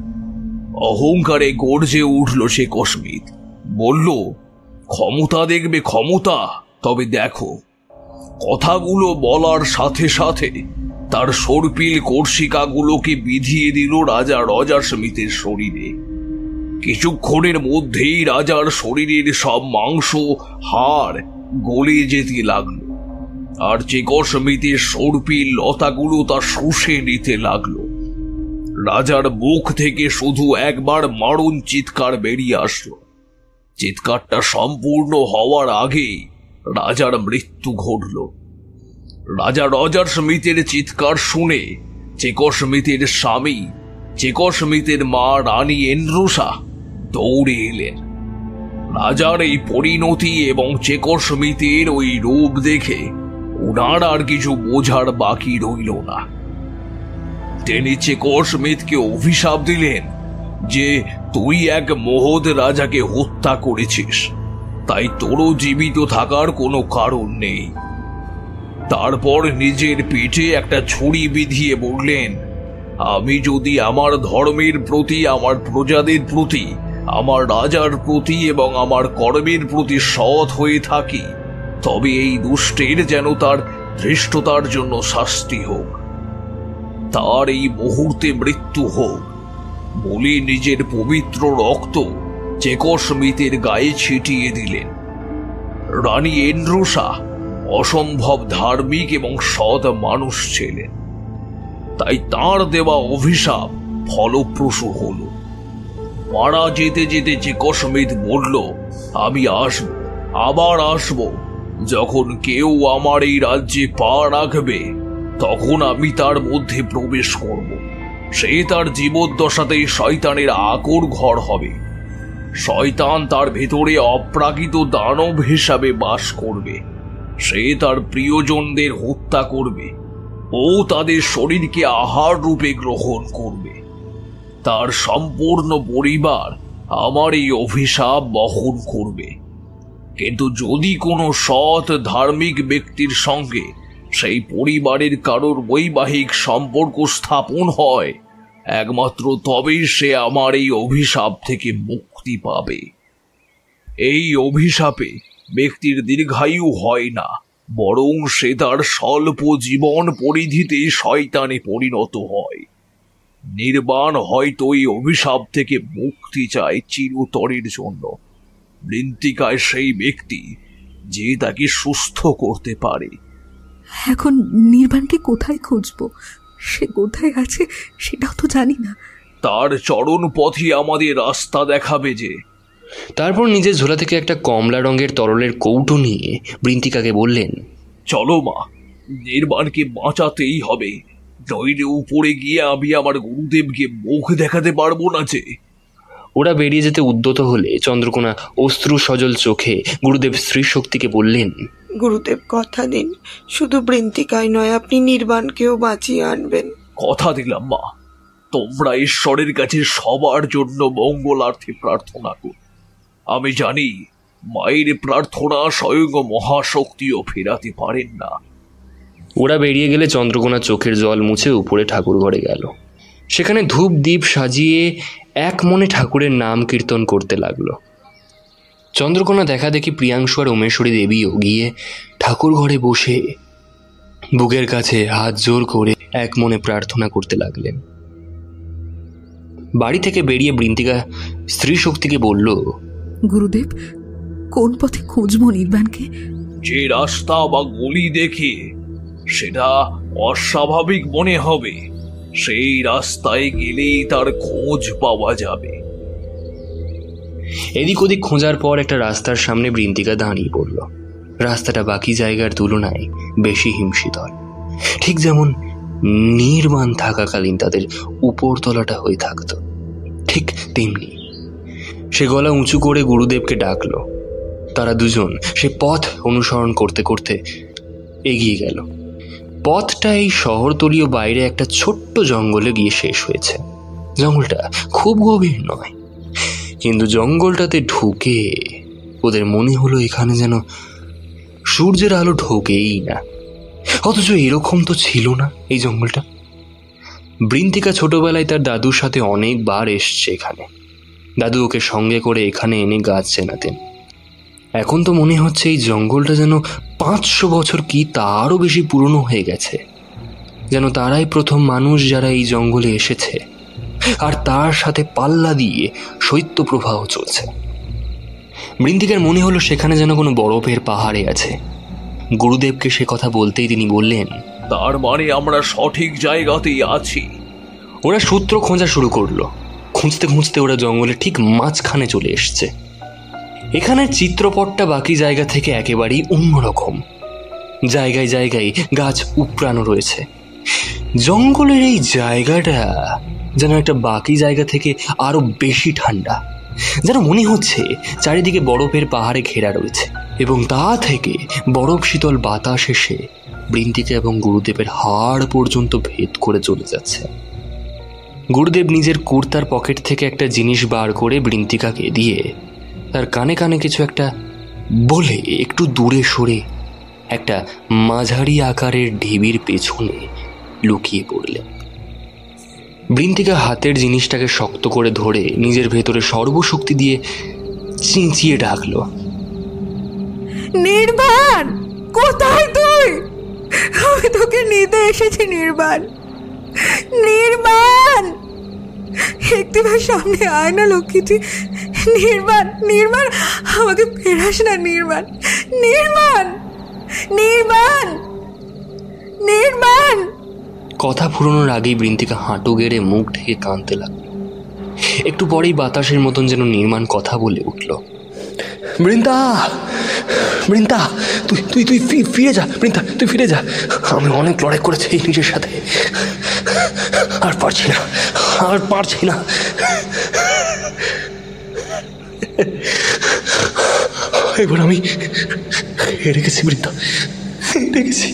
অহংকারে গর্জে উঠল চেকোস্মিথ। বলল, ক্ষমতা দেখবে ক্ষমতা? তবে দেখো। কথাগুলো বলার সাথে সাথে তার সর্পিল কর্ষিকাগুলোকে বিধিয়ে দিল রাজা রজার স্মিথের শরীরে। কিছুক্ষণের মধ্যেই রাজার শরীরের সব মাংস হাড় গলে যেতে লাগলো, আর চেকোস্মিথের সর্পিল লতাগুলো তা শুষে নিতে লাগলো। রাজার মুখ থেকে শুধু একবার মারণ চিৎকার বেরিয়ে আসলো। চিৎকারটা সম্পূর্ণ হওয়ার আগেই রাজার মৃত্যু ঘটল। রাজা রজার স্মিথের চিৎকার শুনে চেকোস্মিথের স্বামী, চেকোস্মিথের মা রানী এন্ড্রুসা দৌড়ে এলেন। রাজার এই পরিণতি এবং চেকোস্মিথের ওই রূপ দেখে ওনার আর কিছু বোঝার বাকি রইল না। তিনি চেকোস্মিথকে অভিশাপ দিলেন যে, তুই এক মহৎ রাজাকে হত্যা করেছিস, তাই তোরও জীবিত থাকার কোনো কারণ নেই। তারপর নিজের পেটে একটা ছুরি বিধিয়ে বললেন, আমি যদি আমার ধর্মের প্রতি, আমার প্রজাদের প্রতি, আমার রাজার প্রতি এবং আমার কর্মের প্রতি সৎ হয়ে থাকি, তবে এই দুষ্টের যেন তার ধৃষ্টতার জন্য শাস্তি হোক, তার এই মুহূর্তে মৃত্যু হোক বলে নিজের পবিত্র রক্ত চেকোস্মিথের গায়ে ছিটিয়ে দিলেন। রানী এন্ড্রুসা অসম্ভব ধার্মিক এবং সৎ মানুষ ছিলেন, তাই তার দেওয়া অভিশাপ ফলপ্রসূ হল। মারা যেতে যেতে চেকোস্মিথ বলল, আমি আসব, আবার আসব। যখন কেউ আমার এই রাজ্যে পা রাখবে, তখন আমি তার মধ্যে প্রবেশ করব। সে তার জীবদ্দশাতেই শয়তানের আকর ঘর হবে। শয়তান তার ভেতরে অপ্রাকৃত দানব হিসাবে বাস করবে। সে তার প্রিয়জনদের হত্যা করবে ও তাদের শরীরকে আহার রূপে গ্রহণ করবে। তার সম্পূর্ণ পরিবার আমার এই অভিশাপ বহন করবে। কিন্তু যদি কোনো সৎ ধার্মিক ব্যক্তির সঙ্গে সেই পরিবারের কারোর বৈবাহিক সম্পর্ক স্থাপন হয়, একমাত্র তবেই সে আমার এই অভিশাপ থেকে মুক্তি পাবে। এই অভিশাপে ব্যক্তির দীর্ঘায়ু হয় না, বরং সে তার স্বল্প জীবন পরিধিতে শয়তানে পরিণত হয়। নির্বাণ হয়তো এই অভিশাপ থেকে মুক্তি চায় চিরতরের জন্য। মৃত্তিকায় সেই ব্যক্তি যে তাকে সুস্থ করতে পারে। এখন নির্বাণকে কোথায় খুঁজবো? সে কোথায় আছে সেটাও তো জানি না। তার চরণ পথই আমাদের রাস্তা দেখাবে যে। তারপর নিজের ঝোলা থেকে একটা কমলা রঙের তরলের কৌটো নিয়ে বৃন্তিকাকে বললেন, চলো মা, নির্বাণকে বাঁচাতেই হবে, নইলে উপরে গিয়ে আমি আমার গুরুদেবকে মুখ দেখাতে পারবো না যে। ওরা বেরিয়ে যেতে উদ্যত হলে চন্দ্রকোনা অশ্রু সজল চোখে গুরুদেব স্ত্রী শক্তিকে বললেন, গুরুদেব কথা দিন, শুধু বৃন্তিকায় নয়, আপনি নির্বাণকেও বাঁচিয়ে আনবেন। কথা দিলাম মা, তোমরা ঈশ্বরের কাছে সবার জন্য মঙ্গলার্থে প্রার্থনা করো। আমি জানি মায়ের প্রার্থনা স্বয়ং মহাশক্তিও ফেরাতে পারেন না। ওরা বেরিয়ে গেলে চন্দ্রকোনা চোখের জল মুছে উপরে ঠাকুর ঘরে গেল। সেখানে ধূপ দ্বীপ সাজিয়ে এক মনে ঠাকুরের নাম কীর্তন করতে লাগলো। চন্দ্রকোনা দেখা দেখি প্রিয়াংশু আর উমেশ্বরী দেবীও গিয়ে ঠাকুর ঘরে বসে বুকের কাছে হাত জোর করে এক মনে প্রার্থনা করতে লাগলেন। বাড়ি থেকে বেরিয়ে বৃন্তিকা স্ত্রী শক্তিকে বলল, গুরুদেব, কোন পথে খুঁজবো নির্বাণকে? যে রাস্তা বা গলি দেখে সেটা অস্বাভাবিক মনে হবে, সেই রাস্তায় গেলেই তার খোঁজ পাওয়া যাবে। এদিক ওদিক খোঁজার পর একটা রাস্তার সামনে বৃন্তিকা দাঁড়িয়ে পড়ল। রাস্তাটা বাকি জায়গার তুলনায় বেশি হিমশীতল, ঠিক যেমন নির্বাণ থাকাকালীন তাদের উপরতলাটা হয়ে থাকত, ঠিক তেমনি। সে গলা উঁচু করে গুরুদেবকে ডাকলো। তারা দুজন সে পথ অনুসরণ করতে করতে এগিয়ে গেল। পথটা এই শহরতলীয় বাইরে একটা ছোট্ট জঙ্গলে গিয়ে শেষ হয়েছে। জঙ্গলটা খুব গভীর নয়, কিন্তু জঙ্গলটাতে ঢুকে ওদের মনে হলো এখানে যেন সূর্যের আলো ঢোকেই না। অথচ এরকম তো ছিল না এই জঙ্গলটা। বৃন্তিকা ছোটবেলায় তার দাদুর সাথে অনেকবার এসছে এখানে। দাদু ওকে সঙ্গে করে এখানে এনে গাছ চেনাতেন। এখন তো মনে হচ্ছে এই জঙ্গলটা যেন 500 বছর কি তারও বেশি পুরনো হয়ে গেছে। যেন তারাই প্রথম মানুষ যারা এই জঙ্গলে এসেছে, আর তার সাথে পাল্লা দিয়ে শৈত্যপ্রবাহ চলছে। বৃন্তিকার মনে হলো সেখানে যেন কোনো বরফের পাহাড়ে আছে। গুরুদেবকে সে কথা বলতেই তিনি বললেন, তার মানে আমরা সঠিক জায়গাতেই আছি। ওরা সূত্র খোঁজা শুরু করলো। খুঁজতে খুঁজতে ওরা জঙ্গলের ঠিক মাঝখানে চলে এসছে। এখানের চিত্রপটটা বাকি জায়গা থেকে একেবারেই অন্যরকম। জায়গায় জায়গায় গাছ উপড়ানো রয়েছে। জঙ্গলের এই জায়গাটা যেন একটা বাকি জায়গা থেকে আরো বেশি ঠান্ডা। যেন মনে হচ্ছে চারিদিকে বরফের পাহাড়ে ঘেরা রয়েছে, এবং তা থেকে বরফ শীতল বাতাস এসে বৃন্তিকা এবং গুরুদেবের হাড় পর্যন্ত ভেদ করে চলে যাচ্ছে। গুরুদেব নিজের কুর্তার পকেট থেকে একটা জিনিস বার করে বৃন্তিকাকে দিয়ে তার কানে কানে কিছু একটা বলে একটু দূরে সরে একটা মাঝারি আকারের ঢিবির পেছনে লুকিয়ে পড়লেন। বৃন্তিকা হাতের জিনিসটাকে শক্ত করে ধরে নিজের ভেতরে সর্বশক্তি দিয়ে চেঁচিয়ে ডাকলো, নির্বাণ, কোথায় তুই? আমি তোকে নিতে এসেছি নির্বাণ। নির্বাণ, একটিবার সামনে আয় না লক্ষ্মীটি। নির্বাণ, নির্বাণ, আমাকে ফেরাস না নির্বাণ। নির্বাণ, নির্বাণ, নির্বাণ। কথা ফুরোনোর আগেই বৃন্তিকা হাঁটু গেড়ে মুখ ঢেকে কাঁদতে লাগলো। একটু পরেই বাতাসের মতন যেন নির্মাণ কথা বলে উঠল, বৃন্দা, বৃন্দা, তুই তুই তুই ফিরে যা বৃন্দা, তুই ফিরে যা। আমি অনেক লড়াই করেছি এই নিজের সাথে, আর পারছি না, আর পারছি না। এবার আমি হেরে গেছি বৃন্দা, হেরে গেছি।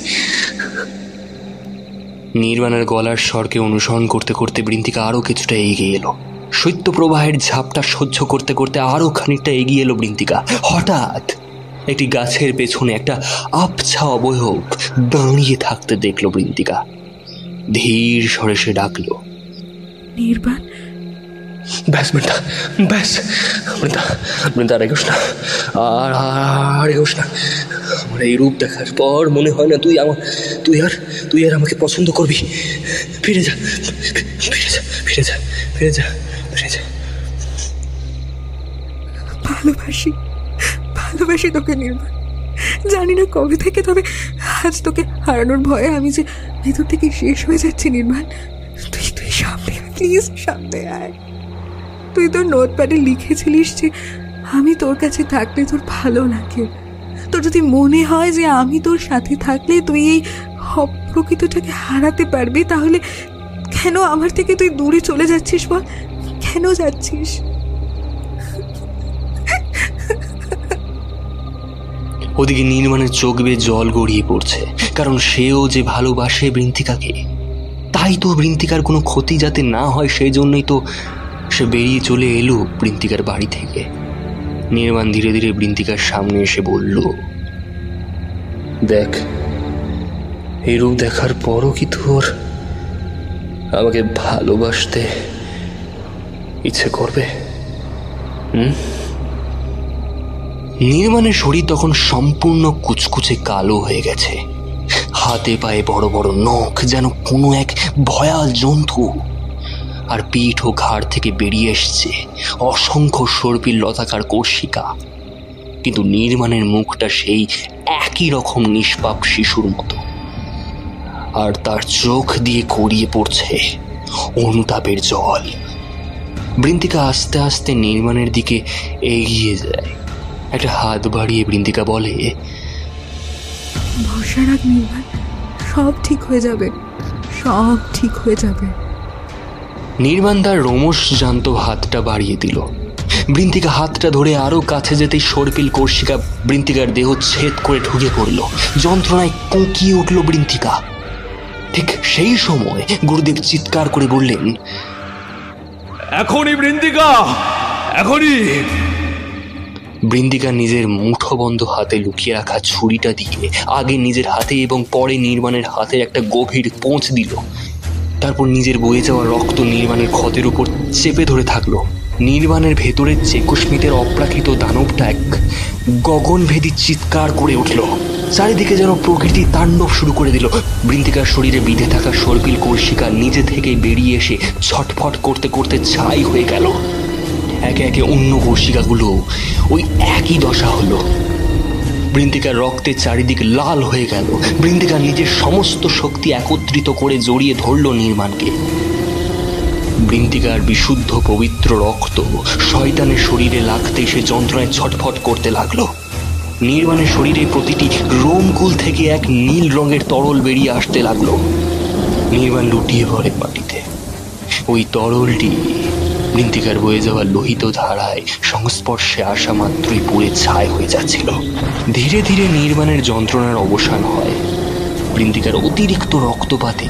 নির্বাণের গলার স্বরকে অনুসরণ করতে করতে বৃন্তিকা আরো কিছুটা এগিয়ে এলো। শৈত্যপ্রবাহের ঝাপটা সহ্য করতে করতে আরো খানিকটা এগিয়ে এলো বৃন্তিকা। হঠাৎ একটি গাছের পেছনে একটা আবছা অবয়ব দাঁড়িয়ে থাকতে দেখলো বৃন্তিকা। ধীর স্বরে সে ডাকলো, নির্বাণ। ব্যাস বৃন্দা, ব্যাস বৃন্দা, বৃন্দা আর এগোস না, আর এগোস না। আমার এই রূপ দেখার পর মনে হয় না তুই আর আমাকে পছন্দ করবি। ফিরে যা, ফিরে যা, ফিরে যা, ফিরে যা, ফিরে যা। ভালোবাসি তোকে নির্বাণ। জানি না কবে থেকে, তবে আজ তোকে হারানোর ভয়ে আমি যে ভেতর থেকে শেষ হয়ে যাচ্ছি নির্বাণ। তুই সামনে, প্লিজ সামনে আয়। তুই তোর নোটপ্যাডে লিখেছিলিস যে আমি তোর কাছে থাকলে তোর ভালো লাগে। তোর যদি মনে হয় যে আমি তোর সাথে থাকলে তুই এই অপ্রকৃতটাকে হারাতে পারবি, তাহলে কেন আমার থেকে তুই দূরে চলে যাচ্ছিস বল? কেন যাচ্ছিস? ওদিকে নির্মাণের চোখ বেয়ে জল গড়িয়ে পড়ছে, কারণ সেও যে ভালোবাসে বৃন্তিকাকে। তাই তো বৃন্তিকার কোনো ক্ষতি যাতে না হয় সেই জন্যই তো সে বেরিয়ে চলে এলো বৃন্তিকার বাড়ি থেকে। নির্মাণ ধীরে ধীরে বৃন্তিকার সামনে এসে বলল, দেখ, এই রূপ দেখার পরও কি তোর আমাকে ভালোবাসতে ইচ্ছে করবে? নির্মাণের শরীর তখন সম্পূর্ণ কুচকুচে কালো হয়ে গেছে। হাতে পায়ে বড় বড় নখ, যেন কোনো এক ভয়াল জন্তু। আর পিঠ ও ঘাড় থেকে বেরিয়ে এসছে অসংখ্য সর্পিল লতাকার কর্ষিকা। কিন্তু নির্মাণের মুখটা সেই একই রকম নিষ্পাপ শিশুর মতো, আর তার চোখ দিয়ে গড়িয়ে পড়ছে অনুতাপের জল। বৃন্তিকা আস্তে আস্তে নির্মাণের দিকে এগিয়ে যায়। একটা হাত বাড়িয়ে বৃন্তিকা বলে, ভরসা রাখ নির্বাণ, সব ঠিক হয়ে যাবে, সব ঠিক হয়ে যাবে। নির্বাণ তার রোমশ জান্ত হাতটা বাড়িয়ে দিল। বৃন্তিকা হাতটা ধরে আরো কাছে যেতেই সর্পিল কর্ষিকা বৃন্তিকার দেহ ছেদ করে ঢুকে পড়ল। যন্ত্রণায় কুঁকিয়ে উঠল বৃন্তিকা। ঠিক সেই সময় গুরুদেব চিৎকার করে বললেন, এখনই বৃন্তিকা, এখনই। বৃন্তিকা নিজের মুঠোবন্ধ হাতে লুকিয়ে রাখা ছুরিটা দিয়ে আগে নিজের হাতে এবং পরে নির্বাণের হাতে একটা গভীর পোঁচ দিল। তারপর নিজের বয়ে যাওয়া রক্ত নির্বাণের ক্ষতের উপর চেপে ধরে থাকলো। নির্বাণের ভেতরের চেকোস্মিতের অপ্রাকৃত দানবটা এক গগনভেদী চিৎকার করে উঠল। চারিদিকে যেন প্রকৃতি তাণ্ডব শুরু করে দিল। বৃন্তিকার শরীরে বিঁধে থাকা সর্পিল কর্ষিকা নিজে থেকে বেরিয়ে এসে ছটফট করতে করতে ছাই হয়ে গেল। একে একে অন্য কর্ষিকাগুলো ওই একই দশা হলো। বৃন্তিকার রক্তে চারিদিক লাল হয়ে গেল। বৃন্তিকার নিজের সমস্ত শক্তি একত্রিত করে জড়িয়ে ধরল নির্মাণকে। বৃন্তিকার বিশুদ্ধ পবিত্র রক্ত শয়তানের শরীরে লাগতে সে যন্ত্রণায় ছটফট করতে লাগলো। নির্বাণের শরীরে প্রতিটি রোমকুল থেকে এক নীল রঙের তরল বেরিয়ে আসতে লাগলো। নির্বাণ লুটিয়ে পড়ে মাটিতে। ওই তরলটি বৃন্তিকার বয়ে যাওয়া লোহিত ধারায় সংস্পর্শে আসা মাত্রই পুড়ে ছাই হয়ে যাচ্ছিল। ধীরে ধীরে নির্বাণের যন্ত্রণার অবসান হয়। বৃন্তিকার অতিরিক্ত রক্তপাতে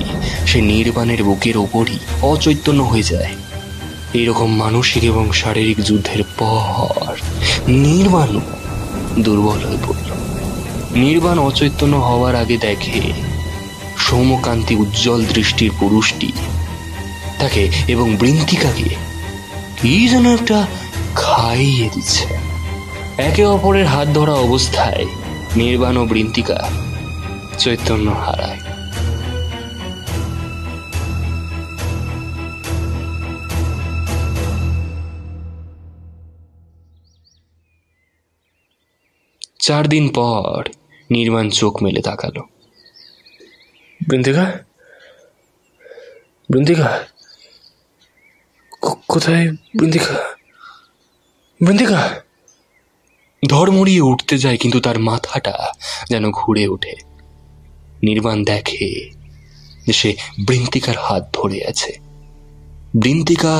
সে নির্বাণের বুকের ওপরই অচৈতন্য হয়ে যায়। এইরকম মানসিক এবং শারীরিক যুদ্ধের পর নির্বাণ দুর্বল হয়ে পড়ল। নির্বাণ অচৈতন্য হওয়ার আগে দেখে সৌম্যকান্তি উজ্জ্বল দৃষ্টির পুরুষটি তাকে এবং বৃন্তিকাকে কি যেন একটা খাইয়ে দিচ্ছে। একে অপরের হাত ধরা অবস্থায় নির্বাণ ও বৃন্তিকা চৈতন্য হারায়। চার দিন পর নির্বাণ চোখ মেলে তাকালো। বৃন্তিকা, বৃন্তিকা, কোথায় বৃন্তিকা? বৃন্তিকা ধড়মড়িয়ে উঠতে যায়, কিন্তু তার মাথাটা যেন ঘুরে ওঠে। নির্বাণ দেখে যে সে বৃন্তিকার হাত ধরে আছে। বৃন্তিকা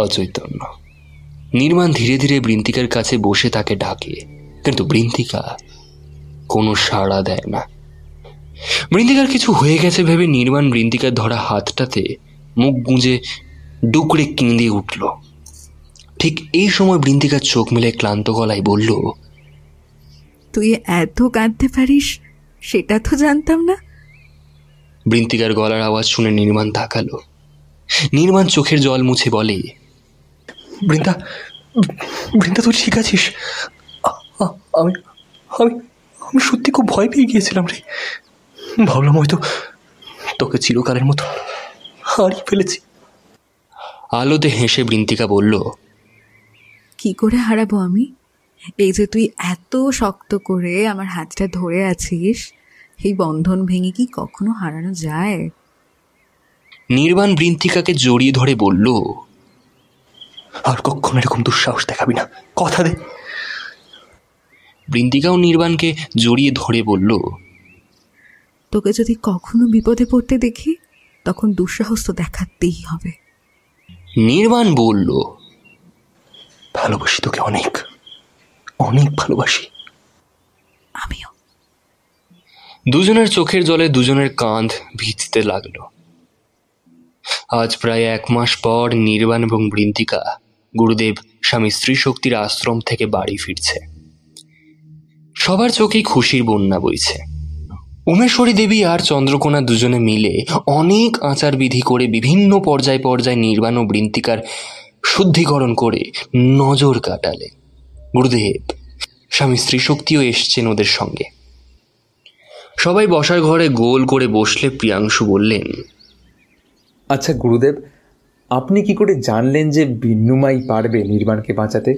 অচৈতন্য। নির্বাণ ধীরে ধীরে বৃন্তিকার কাছে বসে তাকে ডাকে, কিন্তু বৃন্তিকা কোনো সাড়া দেয় না। বৃন্তিকার কিছু হয়ে গেছে ভেবে নির্বাণ বৃন্তিকার ধরা হাতটাতে মুখ গুঁজে ডুকরে কেঁদে উঠল। ঠিক এই সময় বৃন্তিকার চোখ মেলে ক্লান্ত গলায় বলল, তুই এত কাঁদতে পারিস সেটা তো জানতাম না। বৃন্তিকার গলার আওয়াজ শুনে নির্বাণ তাকালো। নির্বাণ চোখের জল মুছে বলে, বৃন্দা, বৃন্দা তুই ঠিক আছিস? আমি আমি আমি সত্যি খুব ভয় পেয়ে গিয়েছিলাম রে। ভাবলাম হয়তো তোকে চিরকালের মতো হারিয়ে ফেলেছি। আলোতে হেসে বৃন্তিকা বলল, কি করে হারাবো আমি? এই যে তুই এত শক্ত করে আমার হাতটা ধরে আছিস, এই বন্ধন ভেঙে কি কখনো হারানো যায়? নির্বাণ বৃন্তিকাকে জড়িয়ে ধরে বলল, আর কখনো এরকম দুঃসাহস দেখাবি না, কথা দে। বৃন্তিকাও নির্বাণকে জড়িয়ে ধরে বলল, তোকে যদি কখনো বিপদে পড়তে দেখি তখন দুঃসাহস তো দেখাতেই হবে। নির্বাণ বলল, ভালোবাসি তোকে, অনেক অনেক ভালোবাসি। আমিও। দুজনের চোখের জলে দুজনের কাঁধ ভিজতে লাগলো। আজ প্রায় 1 মাস পর নির্বাণ এবং বৃন্তিকা গুরুদেব স্বামী স্ত্রী শক্তির আশ্রম থেকে বাড়ি ফিরছে। সবার চোখেই খুশির বন্যা বইছে। উমেশ্বরী দেবী আর চন্দ্রকোনা দুজনে মিলে অনেক আচার বিধি করে বিভিন্ন পর্যায়ে পর্যায়ে নির্বাণ ও বৃন্তিকার শুদ্ধিকরণ করে নজর কাটালে। গুরুদেব স্বামী স্ত্রী শক্তিও এসছেন ওদের সঙ্গে। সবাই বসার ঘরে গোল করে বসলে প্রিয়াংশু বললেন, আচ্ছা গুরুদেব, আপনি কি করে জানলেন যে বিন্নুমাই পারবে নির্বাণকে বাঁচাতে?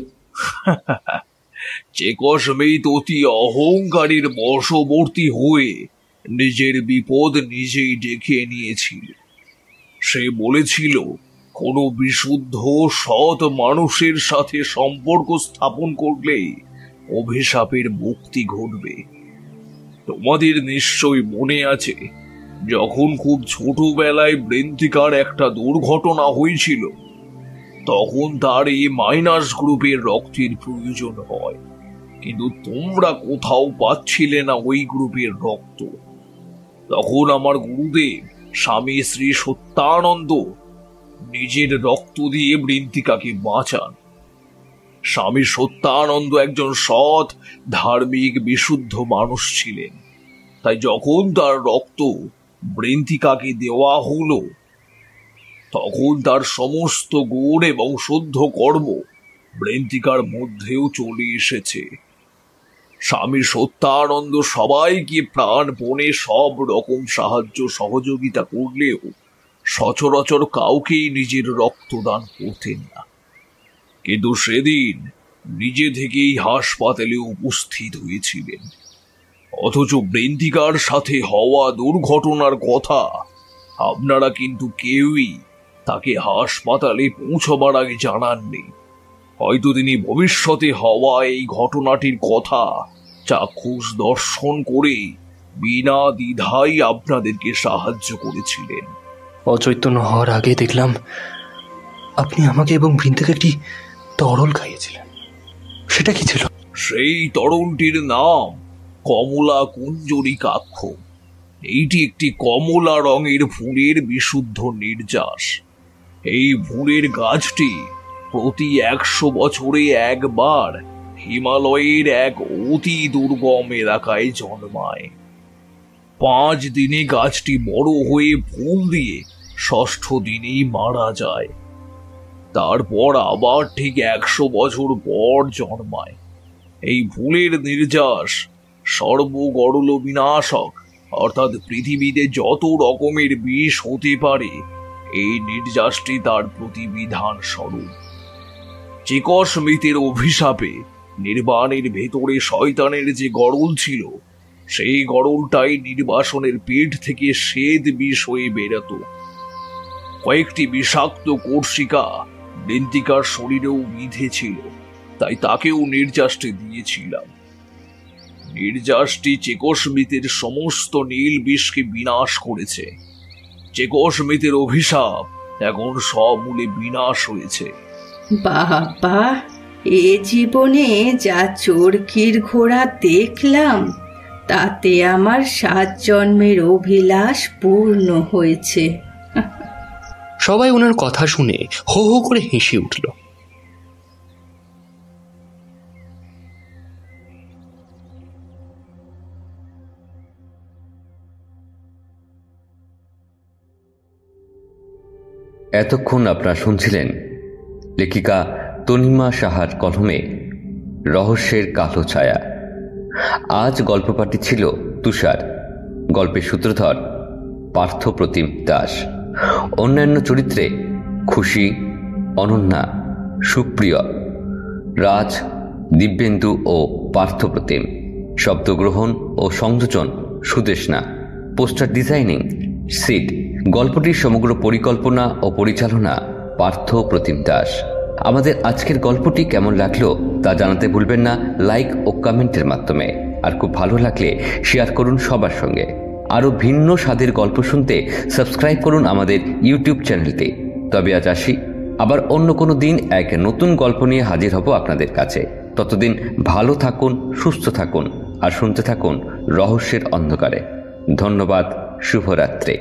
চেকসমিত অতি অহংকারীর বশবর্তী হয়ে নিজের বিপদ নিজেই ডেকে নিয়েছিল। সে বলেছিল কোনো বিশুদ্ধ সৎ মানুষের সাথে সম্পর্ক স্থাপন করলেই অভিশাপের মুক্তি ঘটবে। তোমাদের নিশ্চয়ই মনে আছে, যখন খুব ছোটবেলায় বৃন্তিকার একটা দুর্ঘটনা হয়েছিল, তখন তার এই মাইনাস গ্রুপের রক্তের প্রয়োজন হয়, কিন্তু তোমরা কোথাও পাচ্ছিলে না ওই গ্রুপের রক্ত। তখন আমার গুরুদেব স্বামী শ্রী সত্যানন্দ নিজের রক্ত দিয়ে বৃন্তিকাকে বাঁচান। স্বামী সত্যানন্দ একজন সৎ, ধার্মিক, বিশুদ্ধ মানুষ ছিলেন। তাই যখন তার রক্ত বৃন্তিকাকে দেওয়া হলো, তখন তার সমস্ত গুণ এবং শুদ্ধ কর্ম বৃন্তিকার মধ্যেও চলে এসেছে। স্বামী সত্যানন্দ সবাইকে প্রাণপণে সব রকম সাহায্য সহযোগিতা করলেও সচরাচর কাউকেই নিজের রক্তদান করতেন না। কিন্তু সেদিন নিজে থেকেই হাসপাতালে উপস্থিত হয়েছিলেন, অথচ বৃন্তিকার সাথে হওয়া দুর্ঘটনার কথা আপনারা কিন্তু কেউই তাকে হাসপাতালে পৌঁছবার আগে জানাননি। হয়তো তিনি ভবিষ্যতে হওয়া এই ঘটনাটির কথা চাক্ষুষ দর্শন করে বিনা দ্বিধায় আপনাদেরকে সাহায্য করেছিলেন। অচৈতন্য হওয়ার আগে দেখলাম আপনি আমাকে এবং বৃন্তিকে একটি তরল খাইয়েছিলেন। সেটা কি ছিল? সেই তরলটির নাম কমলা কুঞ্জরিকাক্ষ। এইটি একটি কমলা রঙের ফুলের বিশুদ্ধ নির্যাস। এই ফুলের গাছটি প্রতি 100 বছরে একবার হিমালয়ের এক অতি দুর্গম এলাকায় জন্মায়। 5 দিনে গাছটি বড় হয়ে ফুল দিয়ে 6ষ্ঠ দিনেই মারা যায়। তারপর আবার ঠিক 100 বছর পর জন্মায়। এই ফুলের নির্যাস সর্বগরল বিনাশক, অর্থাৎ পৃথিবীতে যত রকমের বিষ হতে পারে এই নির্যাসটি তার প্রতিবিধান স্বরূপ। চিকসমিতের অভিশাপে নির্বাণের ভেতরে শয়তানের যে গরল ছিল, সেই গরলটাই নির্বাসনের পেট থেকে শ্বেত বিষ হয়ে বেরোত। কয়েকটি বিষাক্ত কোর্সিকা বৃন্তিকার শরীরেও বিঁধেছিল, তাই তাকেও নির্যাসটি দিয়েছিলাম। নির্যাসটি চেকসমিতের সমস্ত নীল বিষকে বিনাশ করেছে। চেকসমিতের অভিশাপ এখন সমূলে বিনাশ হয়েছে। বাবা, এ জীবনে যা চরকির ঘোড়া দেখলাম তাতে আমার 7 জন্মের অভিলাষ পূর্ণ হয়েছে। সবাই ওনার কথা শুনে হো হো করে হেসে উঠল। এতক্ষণ আপনারা শুনছিলেন লেখিকা তনিমা সাহার কলমে রহস্যের কালো ছায়া। আজ গল্প পাঠটি ছিল তুষার, গল্পের সূত্রধর পার্থপ্রতিম দাস। অন্যান্য চরিত্রে খুশি, অনন্যা, সুপ্রিয়, রাজ, দিব্যেন্দু ও পার্থপ্রতিম। শব্দগ্রহণ ও সংযোজন সুদেশনা। Poster designing seed. গল্পটির সমগ্র পরিকল্পনা ও পরিচালনা পার্থপ্রতিম দাস। আমাদের আজকের গল্পটি কেমন লাগলো তা জানাতে ভুলবেন না লাইক ও কমেন্টের মাধ্যমে। আর খুব ভালো লাগলে শেয়ার করুন সবার সঙ্গে। আরও ভিন্ন স্বাদের গল্প শুনতে সাবস্ক্রাইব করুন আমাদের ইউটিউব চ্যানেলটি। তবে আজ আসি, আবার অন্য কোনো দিন এক নতুন গল্প নিয়ে হাজির হব আপনাদের কাছে। ততদিন ভালো থাকুন, সুস্থ থাকুন আর শুনতে থাকুন রহস্যের অন্ধকারে। ধন্যবাদ। শুভরাত্রি।